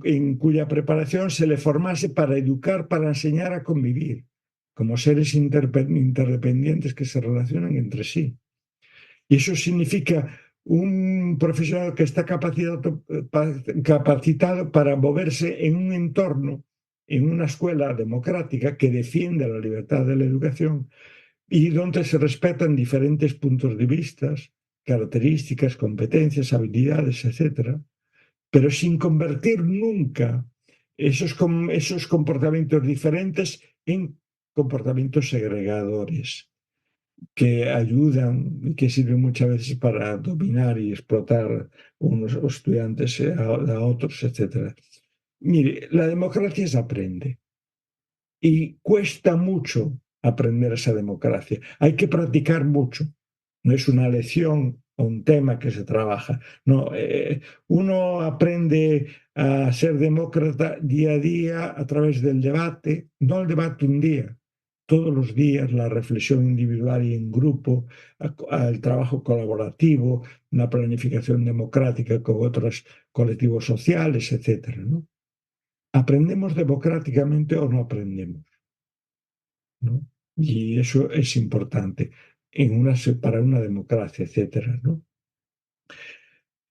en cuya preparación se le formase para educar, para enseñar a convivir, como seres interdependientes que se relacionan entre sí. Y eso significa un profesional que está capacitado para moverse en un entorno en una escuela democrática que defiende la libertad de la educación y donde se respetan diferentes puntos de vista, características, competencias, habilidades, etcétera, pero sin convertir nunca esos comportamientos diferentes en comportamientos segregadores que ayudan y que sirven muchas veces para dominar y explotar unos estudiantes a otros, etcétera. Mire, la democracia se aprende y cuesta mucho aprender esa democracia. Hay que practicar mucho. No es una lección o un tema que se trabaja. No, uno aprende a ser demócrata día a día a través del debate, no el debate un día, todos los días la reflexión individual y en grupo, el trabajo colaborativo, la planificación democrática con otros colectivos sociales, etcétera, ¿no? ¿Aprendemos democráticamente o no aprendemos? ¿No? Y eso es importante para una democracia, etcétera, ¿no?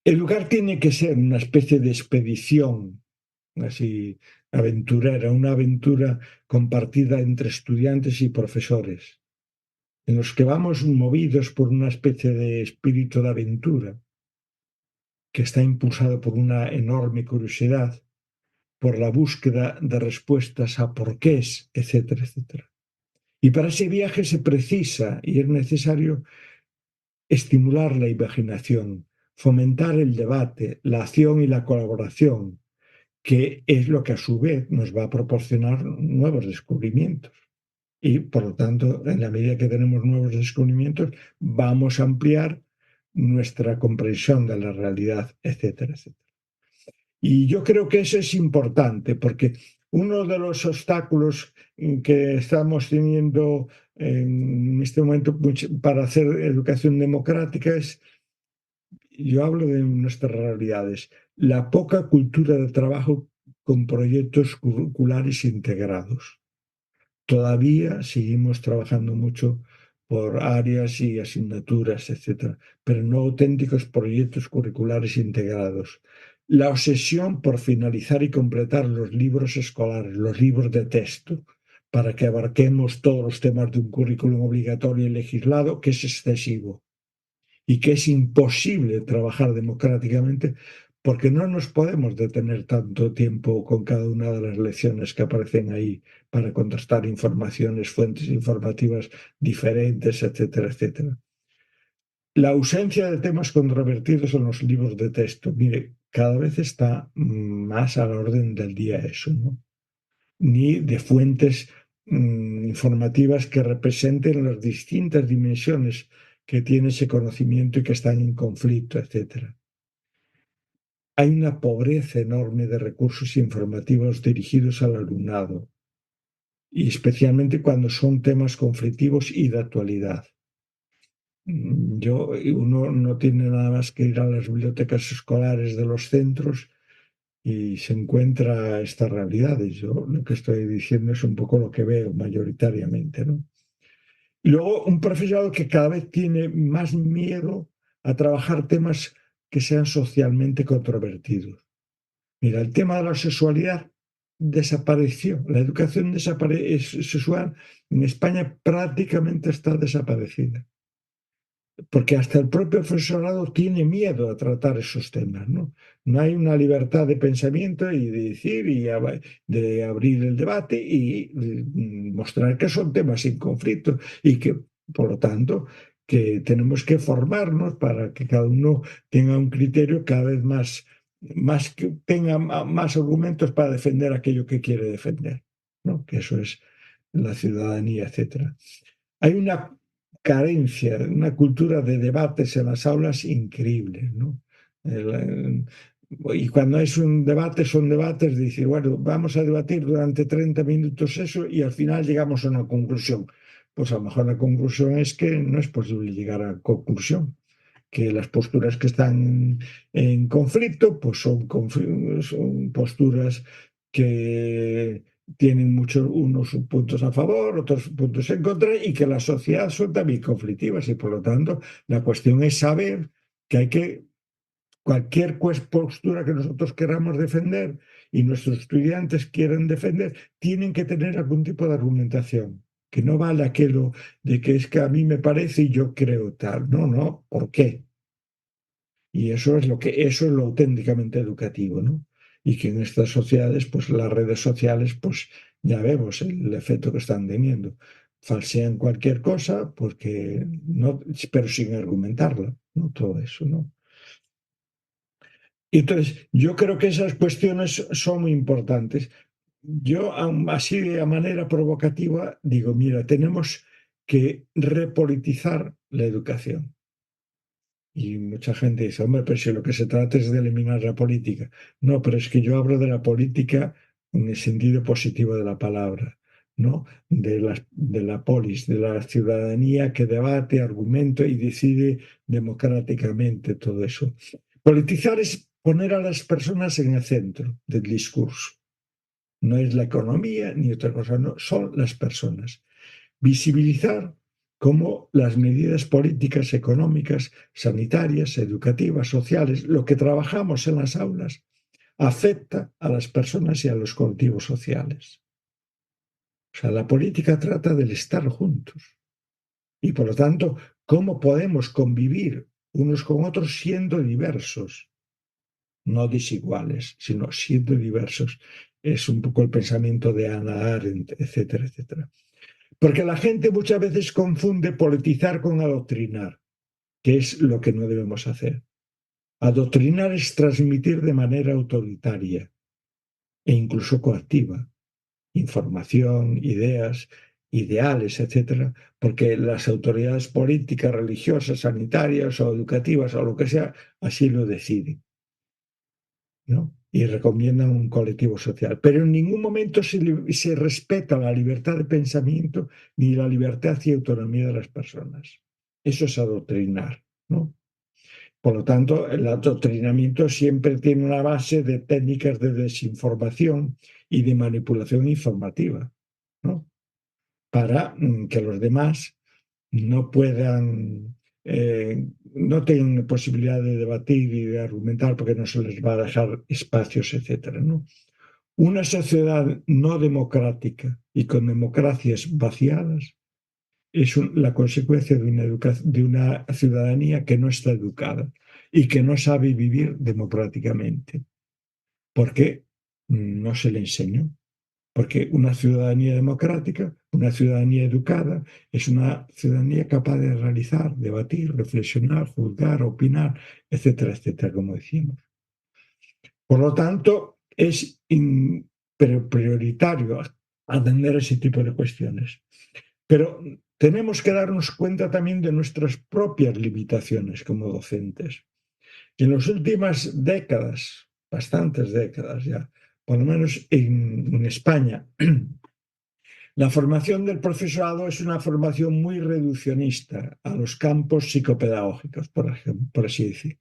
El lugar tiene que ser una especie de expedición, así, aventurera, una aventura compartida entre estudiantes y profesores, en los que vamos movidos por una especie de espíritu de aventura que está impulsado por una enorme curiosidad, por la búsqueda de respuestas a porqués, etcétera, etcétera. Y para ese viaje se precisa y es necesario estimular la imaginación, fomentar el debate, la acción y la colaboración, que es lo que a su vez nos va a proporcionar nuevos descubrimientos. Y por lo tanto, en la medida que tenemos nuevos descubrimientos, vamos a ampliar nuestra comprensión de la realidad, etcétera, etcétera. Y yo creo que eso es importante porque uno de los obstáculos que estamos teniendo en este momento para hacer educación democrática es, yo hablo de nuestras realidades, la poca cultura de trabajo con proyectos curriculares integrados. Todavía seguimos trabajando mucho por áreas y asignaturas, etcétera, pero no auténticos proyectos curriculares integrados. La obsesión por finalizar y completar los libros escolares, los libros de texto, para que abarquemos todos los temas de un currículum obligatorio y legislado, que es excesivo y que es imposible trabajar democráticamente porque no nos podemos detener tanto tiempo con cada una de las lecciones que aparecen ahí para contrastar informaciones, fuentes informativas diferentes, etcétera, etcétera. La ausencia de temas controvertidos en los libros de texto, mire, cada vez está más a la orden del día eso, ¿no? Ni de fuentes informativas que representen las distintas dimensiones que tiene ese conocimiento y que están en conflicto, etcétera. Hay una pobreza enorme de recursos informativos dirigidos al alumnado, y especialmente cuando son temas conflictivos y de actualidad. Uno no tiene nada más que ir a las bibliotecas escolares de los centros y se encuentra estas realidades. Yo lo que estoy diciendo es un poco lo que veo mayoritariamente, ¿no? Y luego un profesorado que cada vez tiene más miedo a trabajar temas que sean socialmente controvertidos. Mira, el tema de la sexualidad desapareció. La educación sexual en España prácticamente está desaparecida, porque hasta el propio profesorado tiene miedo a tratar esos temas, ¿no? No hay una libertad de pensamiento y de decir y de abrir el debate y mostrar que son temas sin conflicto y que, por lo tanto, que tenemos que formarnos para que cada uno tenga un criterio cada vez más que tenga más argumentos para defender aquello que quiere defender, ¿no? Que eso es la ciudadanía, etcétera. Hay una carencia, una cultura de debates en las aulas increíble, ¿no? Y cuando es un debate, son debates de decir, bueno, vamos a debatir durante 30 minutos eso y al final llegamos a una conclusión. Pues a lo mejor la conclusión es que no es posible llegar a conclusión, que las posturas que están en conflicto pues son posturas que tienen unos puntos a favor, otros puntos en contra y que la sociedad son también conflictivas y por lo tanto la cuestión es saber que hay que cualquier postura que nosotros queramos defender y nuestros estudiantes quieran defender, tienen que tener algún tipo de argumentación, que no vale aquello de que es que a mí me parece y yo creo tal. No, no, ¿por qué? Y eso es lo auténticamente educativo, ¿no? Y que en estas sociedades, pues las redes sociales, pues ya vemos el efecto que están teniendo. Falsean cualquier cosa porque no, pero sin argumentarla, ¿no? Todo eso, ¿no? Y entonces, yo creo que esas cuestiones son muy importantes. Yo, así de manera provocativa, digo, mira, tenemos que repolitizar la educación. Y mucha gente dice, hombre, pero si lo que se trata es de eliminar la política. No, pero es que yo hablo de la política en el sentido positivo de la palabra, ¿no? De la polis, de la ciudadanía que debate, argumenta y decide democráticamente todo eso. Politizar es poner a las personas en el centro del discurso. No es la economía ni otra cosa, no, son las personas. Visibilizar cómo las medidas políticas, económicas, sanitarias, educativas, sociales, lo que trabajamos en las aulas, afecta a las personas y a los colectivos sociales. O sea, la política trata del estar juntos y, por lo tanto, cómo podemos convivir unos con otros siendo diversos, no desiguales, sino siendo diversos. Es un poco el pensamiento de Hannah Arendt, etcétera, etcétera. Porque la gente muchas veces confunde politizar con adoctrinar, que es lo que no debemos hacer. Adoctrinar es transmitir de manera autoritaria e incluso coactiva información, ideas, ideales, etcétera, porque las autoridades políticas, religiosas, sanitarias o educativas o lo que sea, así lo deciden, ¿no? Y recomiendan un colectivo social. Pero en ningún momento se respeta la libertad de pensamiento ni la libertad y autonomía de las personas. Eso es adoctrinar, ¿no? Por lo tanto, el adoctrinamiento siempre tiene una base de técnicas de desinformación y de manipulación informativa, ¿no? Para que los demás no puedan, no tengan posibilidad de debatir y de argumentar porque no se les va a dejar espacios, etcétera, ¿no? Una sociedad no democrática y con democracias vaciadas es la consecuencia de una ciudadanía que no está educada y que no sabe vivir democráticamente, porque no se le enseñó. Porque una ciudadanía democrática, una ciudadanía educada, es una ciudadanía capaz de realizar, debatir, reflexionar, juzgar, opinar, etcétera, etcétera, como decíamos. Por lo tanto, es prioritario atender ese tipo de cuestiones. Pero tenemos que darnos cuenta también de nuestras propias limitaciones como docentes. En las últimas décadas, bastantes décadas ya, por lo menos en España, la formación del profesorado es una formación muy reduccionista a los campos psicopedagógicos, por ejemplo, por así decir.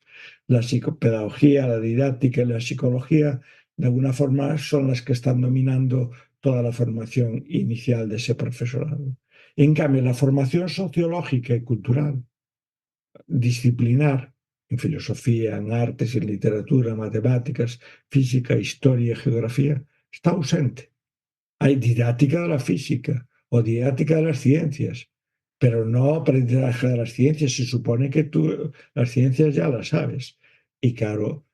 La psicopedagogía, la didáctica y la psicología, de alguna forma, son las que están dominando toda la formación inicial de ese profesorado. En cambio, la formación sociológica y cultural, disciplinar, en filosofía, en artes, en literatura, matemáticas, física, historia, geografía, está ausente. Hay didáctica de la física o didáctica de las ciencias, pero no aprendizaje de las ciencias. Se supone que tú las ciencias ya las sabes. Y claro,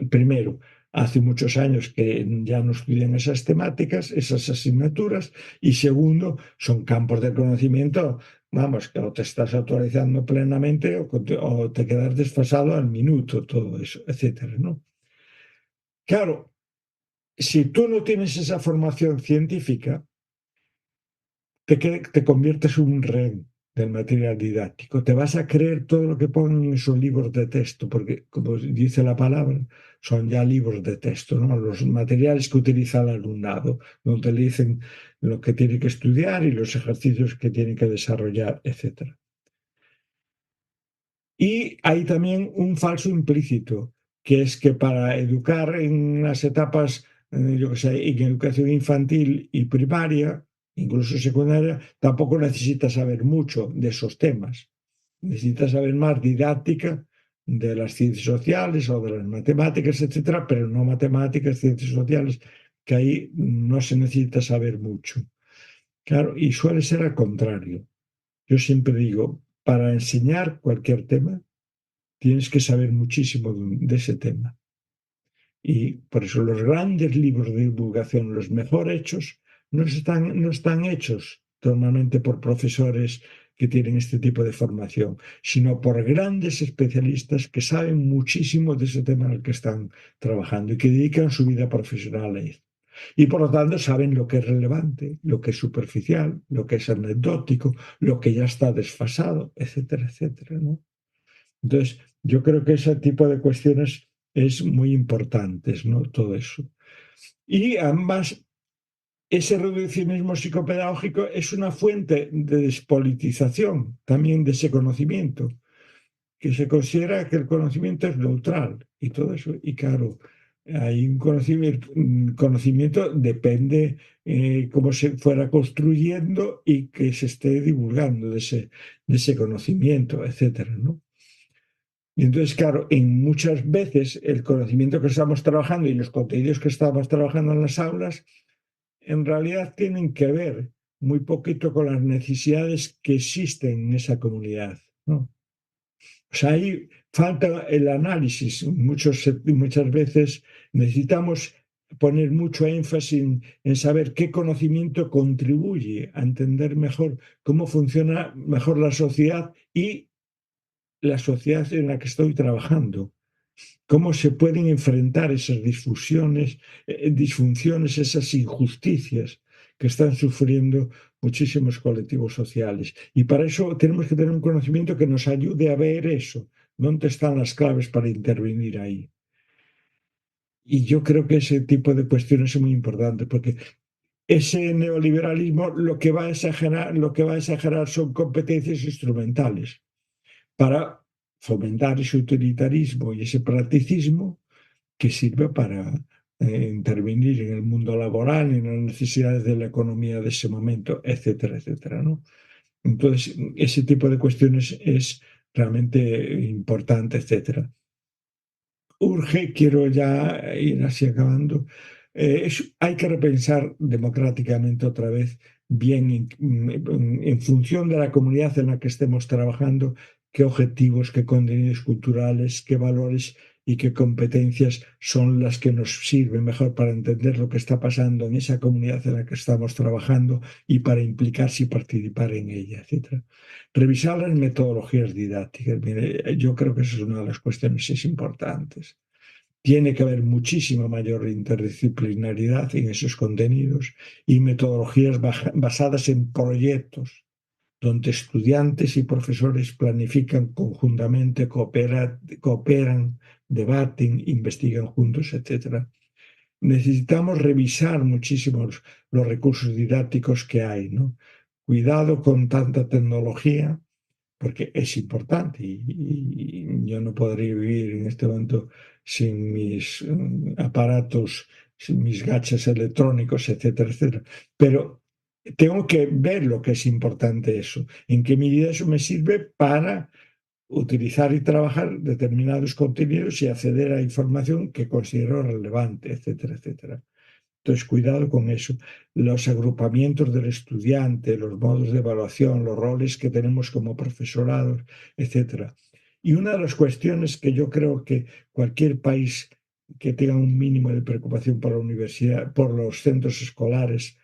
primero, hace muchos años que ya no estudian esas temáticas, esas asignaturas, y segundo, son campos de conocimiento, vamos, que o te estás actualizando plenamente o te quedas desfasado al minuto, todo eso, etcétera, ¿no? Claro, si tú no tienes esa formación científica, te conviertes en un rehén del material didáctico. Te vas a creer todo lo que ponen en esos libros de texto, porque, como dice la palabra, son ya libros de texto, ¿no? Los materiales que utiliza el alumnado, donde le dicen lo que tiene que estudiar y los ejercicios que tiene que desarrollar, etc. Y hay también un falso implícito, que es que para educar en las etapas, yo que sé, en educación infantil y primaria, incluso secundaria, tampoco necesitas saber mucho de esos temas. necesitas saber más didáctica de las ciencias sociales o de las matemáticas, etcétera, pero no matemáticas, ciencias sociales, que ahí no se necesita saber mucho. Claro, y suele ser al contrario. Yo siempre digo, para enseñar cualquier tema, tienes que saber muchísimo de ese tema. Y por eso los grandes libros de divulgación, los mejor hechos, no están hechos normalmente por profesores que tienen este tipo de formación, sino por grandes especialistas que saben muchísimo de ese tema en el que están trabajando y que dedican su vida profesional a él. Y por lo tanto saben lo que es relevante, lo que es superficial, lo que es anecdótico, lo que ya está desfasado, etcétera, etcétera, ¿no? Entonces, yo creo que ese tipo de cuestiones es muy importantes, ¿no? Todo eso. Y además, ese reduccionismo psicopedagógico es una fuente de despolitización también de ese conocimiento, que se considera que el conocimiento es neutral y todo eso. Y claro, hay un conocimiento depende cómo se fuera construyendo y que se esté divulgando de ese conocimiento, etcétera, ¿no? Y entonces, claro, en muchas veces el conocimiento que estamos trabajando y los contenidos que estamos trabajando en las aulas, en realidad tienen que ver muy poquito con las necesidades que existen en esa comunidad, ¿no? O sea, ahí falta el análisis. Muchas veces necesitamos poner mucho énfasis en saber qué conocimiento contribuye a entender mejor cómo funciona mejor la sociedad y la sociedad en la que estoy trabajando. Cómo se pueden enfrentar esas disfunciones, esas injusticias que están sufriendo muchísimos colectivos sociales. Y para eso tenemos que tener un conocimiento que nos ayude a ver eso, dónde están las claves para intervenir ahí. Y yo creo que ese tipo de cuestiones es muy importante, porque ese neoliberalismo lo que va a exagerar son competencias instrumentales para fomentar ese utilitarismo y ese practicismo que sirve para intervenir en el mundo laboral, en las necesidades de la economía de ese momento, etcétera, etcétera, ¿no? Entonces, ese tipo de cuestiones es realmente importante, etcétera. Urge, quiero ya ir así acabando, hay que repensar democráticamente otra vez, bien en función de la comunidad en la que estemos trabajando, qué objetivos, qué contenidos culturales, qué valores y qué competencias son las que nos sirven mejor para entender lo que está pasando en esa comunidad en la que estamos trabajando y para implicarse y participar en ella, etcétera. Revisar las metodologías didácticas. Mire, yo creo que esa es una de las cuestiones es importantes. Tiene que haber muchísima mayor interdisciplinaridad en esos contenidos y metodologías basadas en proyectos, donde estudiantes y profesores planifican conjuntamente, cooperan, debaten, investigan juntos, etcétera. Necesitamos revisar muchísimo los recursos didácticos que hay, ¿no? Cuidado con tanta tecnología, porque es importante y yo no podría vivir en este momento sin mis aparatos, sin mis gadgets electrónicos, etcétera, etcétera. Pero tengo que ver lo que es importante eso, en qué medida eso me sirve para utilizar y trabajar determinados contenidos y acceder a información que considero relevante, etcétera, etcétera. Entonces, cuidado con eso. Los agrupamientos del estudiante, los modos de evaluación, los roles que tenemos como profesorados, etcétera. Y una de las cuestiones que yo creo que cualquier país que tenga un mínimo de preocupación por la universidad, por los centros escolares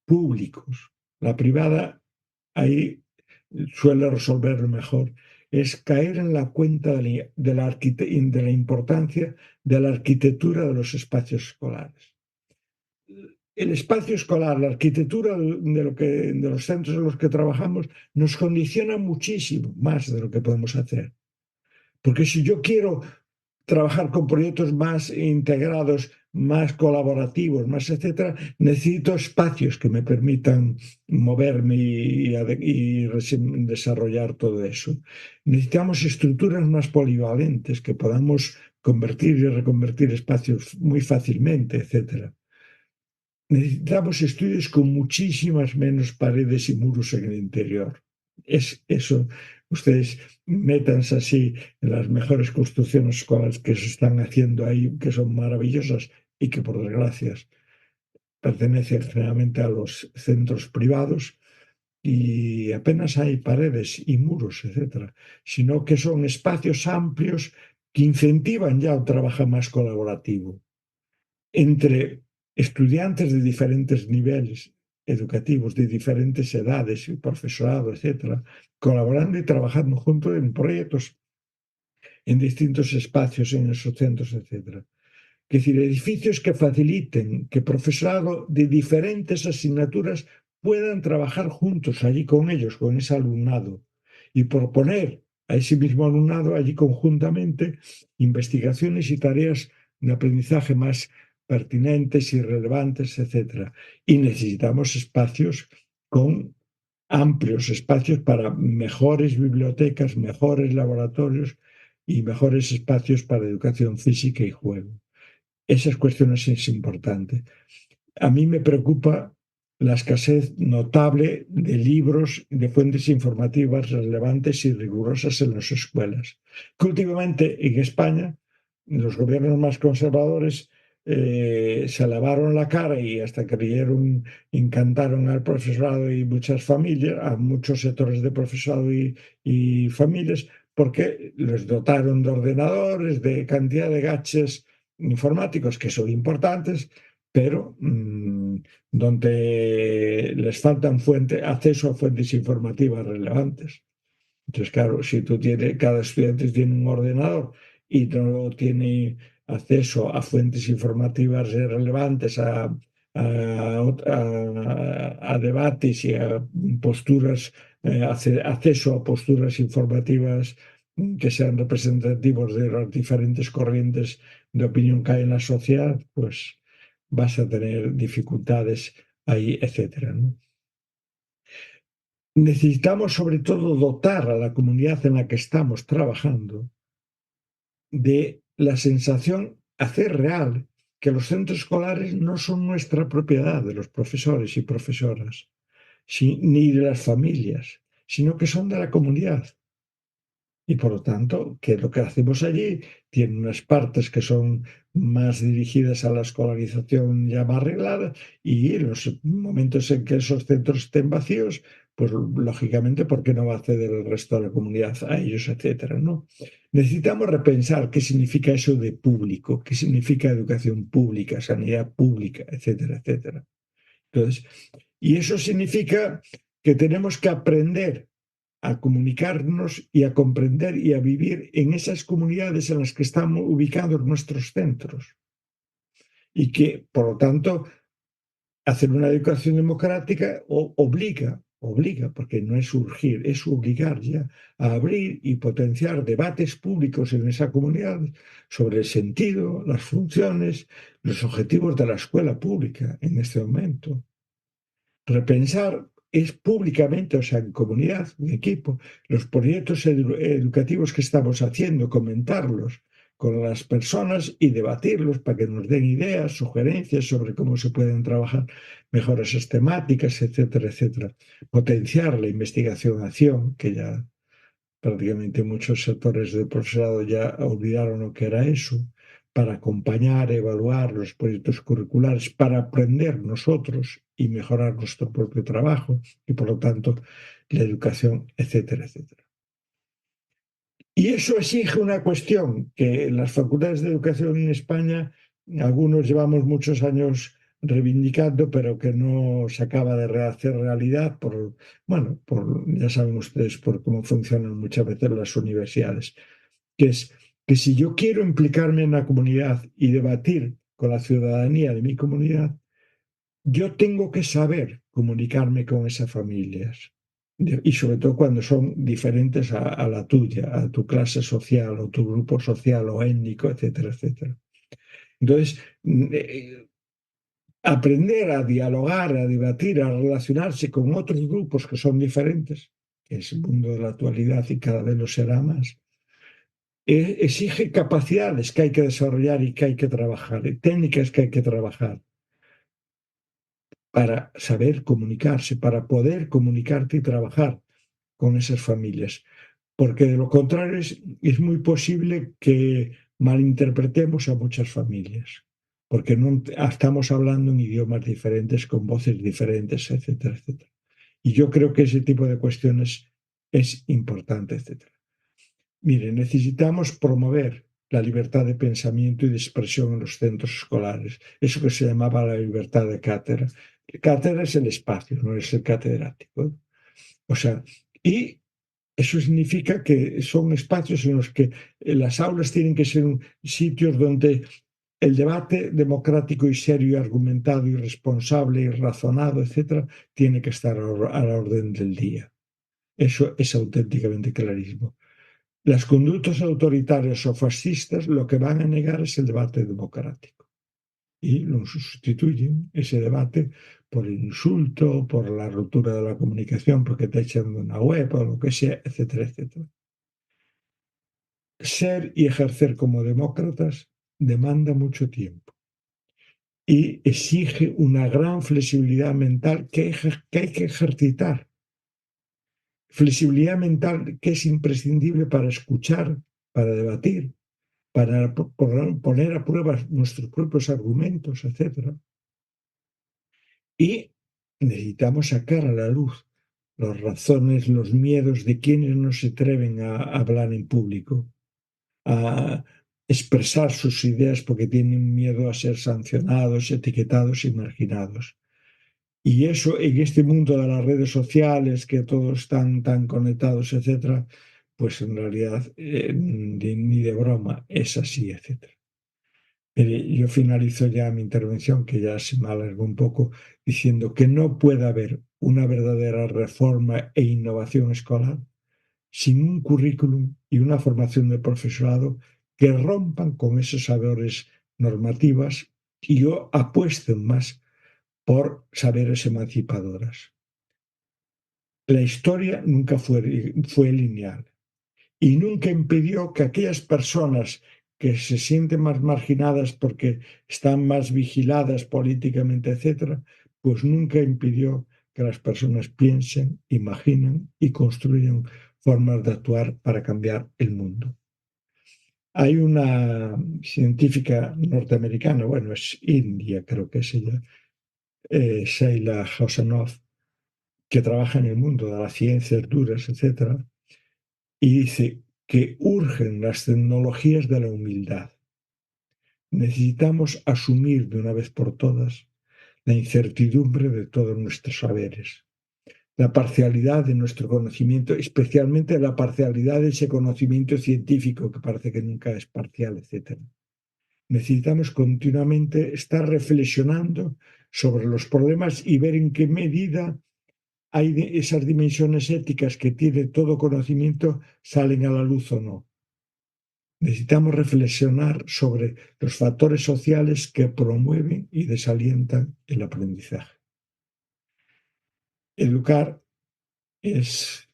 públicos, la privada ahí suele resolverlo mejor, es caer en la cuenta de la importancia de la arquitectura de los espacios escolares. El espacio escolar, la arquitectura de los centros en los que trabajamos nos condiciona muchísimo más de lo que podemos hacer. Porque si yo quiero trabajar con proyectos más integrados, más colaborativos, más etcétera, necesito espacios que me permitan moverme y desarrollar todo eso. Necesitamos estructuras más polivalentes que podamos convertir y reconvertir espacios muy fácilmente, etcétera. Necesitamos estudios con muchísimas menos paredes y muros en el interior. Es eso ustedes métanse así en las mejores construcciones escolares que se están haciendo ahí, que son maravillosas y que por desgracia pertenecen generalmente a los centros privados y apenas hay paredes y muros, etcétera, sino que son espacios amplios que incentivan ya un trabajo más colaborativo entre estudiantes de diferentes niveles educativos, de diferentes edades, profesorado, etcétera, colaborando y trabajando juntos en proyectos en distintos espacios en esos centros, etcétera. Es decir, edificios que faciliten que profesorado de diferentes asignaturas puedan trabajar juntos allí con ellos, con ese alumnado, y proponer a ese mismo alumnado allí conjuntamente investigaciones y tareas de aprendizaje más pertinentes y relevantes, etcétera. Y necesitamos espacios con amplios espacios para mejores bibliotecas, mejores laboratorios y mejores espacios para educación física y juego. Esas cuestiones es importante. A mí me preocupa la escasez notable de libros, de fuentes informativas relevantes y rigurosas en las escuelas. Que últimamente en España los gobiernos más conservadores se lavaron la cara y hasta creyeron, encantaron al profesorado y muchas familias, a muchos sectores de profesorado y familias, porque les dotaron de ordenadores, de cantidad de gadgets informáticos que son importantes, pero donde les faltan acceso a fuentes informativas relevantes. Entonces, claro, si cada estudiante tiene un ordenador y no tiene acceso a fuentes informativas relevantes, a debates y a posturas, acceso a posturas informativas que sean representativos de las diferentes corrientes de opinión que hay en la sociedad, pues vas a tener dificultades ahí, etcétera, ¿no? Necesitamos sobre todo dotar a la comunidad en la que estamos trabajando de la sensación, hacer real, que los centros escolares no son nuestra propiedad de los profesores y profesoras, ni de las familias, sino que son de la comunidad. Y por lo tanto, que lo que hacemos allí tiene unas partes que son más dirigidas a la escolarización ya más arreglada y en los momentos en que esos centros estén vacíos, pues lógicamente, ¿por qué no va a acceder el resto de la comunidad a ellos, etcétera, ¿no? Necesitamos repensar qué significa eso de público, qué significa educación pública, sanidad pública, etcétera, etcétera. Entonces, y eso significa que tenemos que aprender a comunicarnos y a comprender y a vivir en esas comunidades en las que estamos ubicados nuestros centros. Y que, por lo tanto, hacer una educación democrática obliga, porque no es urgir, es obligar ya a abrir y potenciar debates públicos en esa comunidad sobre el sentido, las funciones, los objetivos de la escuela pública en este momento. Repensar es públicamente, o sea, en comunidad, en equipo, los proyectos educativos que estamos haciendo, comentarlos con las personas y debatirlos para que nos den ideas, sugerencias sobre cómo se pueden trabajar mejor esas temáticas, etcétera, etcétera. Potenciar la investigación-acción, que ya prácticamente muchos sectores del profesorado ya olvidaron lo que era eso, para acompañar, evaluar los proyectos curriculares, para aprender nosotros y mejorar nuestro propio trabajo y, por lo tanto, la educación, etcétera, etcétera. Y eso exige una cuestión que en las facultades de educación en España, algunos llevamos muchos años reivindicando, pero que no se acaba de hacer realidad bueno, ya saben ustedes por cómo funcionan muchas veces las universidades, que es que si yo quiero implicarme en la comunidad y debatir con la ciudadanía de mi comunidad, yo tengo que saber comunicarme con esas familias. Y sobre todo cuando son diferentes a la tuya, a tu clase social o tu grupo social o étnico, etcétera, etcétera. Entonces, aprender a dialogar, a debatir, a relacionarse con otros grupos que son diferentes, que es el mundo de la actualidad y cada vez lo será más, exige capacidades que hay que desarrollar y que hay que trabajar, técnicas que hay que trabajar para saber comunicarse, para poder comunicarte y trabajar con esas familias. porque de lo contrario es muy posible que malinterpretemos a muchas familias, porque no estamos hablando en idiomas diferentes, con voces diferentes, etcétera, etcétera. Y yo creo que ese tipo de cuestiones es importante, etcétera. Mire, necesitamos promover la libertad de pensamiento y de expresión en los centros escolares, eso que se llamaba la libertad de cátedra. Cátedra es el espacio, no es el catedrático, ¿eh? O sea, y eso significa que son espacios en los que las aulas tienen que ser sitios donde el debate democrático y serio y argumentado y responsable y razonado, etcétera, tiene que estar a la orden del día. Eso es auténticamente clarísimo. Las conductas autoritarias o fascistas lo que van a negar es el debate democrático y lo sustituyen ese debate por el insulto, por la ruptura de la comunicación, porque te echan de una web o lo que sea, etcétera, etcétera. Ser y ejercer como demócratas demanda mucho tiempo y exige una gran flexibilidad mental que hay que ejercitar. Flexibilidad mental que es imprescindible para escuchar, para debatir, para poner a prueba nuestros propios argumentos, etcétera. Y necesitamos sacar a la luz las razones, los miedos de quienes no se atreven a hablar en público, a expresar sus ideas porque tienen miedo a ser sancionados, etiquetados y marginados. Y eso en este mundo de las redes sociales, que todos están tan conectados, etcétera, pues en realidad ni de broma es así, etcétera. Yo finalizo ya mi intervención, que ya se me alargó un poco, diciendo que no puede haber una verdadera reforma e innovación escolar sin un currículum y una formación de profesorado que rompan con esos saberes normativas y apuesten más por saberes emancipadoras. La historia nunca fue lineal y nunca impidió que aquellas personas que se sienten más marginadas porque están más vigiladas políticamente, etcétera, pues nunca impidió que las personas piensen, imaginen y construyan formas de actuar para cambiar el mundo. Hay una científica norteamericana, bueno, es india, creo que es ella, Sheila Hosanoff, que trabaja en el mundo de las ciencias duras, etcétera, y dice que urgen las tecnologías de la humildad. Necesitamos asumir de una vez por todas la incertidumbre de todos nuestros saberes, la parcialidad de nuestro conocimiento, especialmente la parcialidad de ese conocimiento científico que parece que nunca es parcial, etc. Necesitamos continuamente estar reflexionando sobre los problemas y ver en qué medida hay esas dimensiones éticas que tiene todo conocimiento salen a la luz o no. Necesitamos reflexionar sobre los factores sociales que promueven y desalientan el aprendizaje. Educar es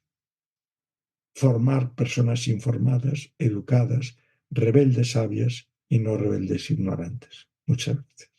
formar personas informadas, educadas, rebeldes sabias y no rebeldes ignorantes. Muchas gracias.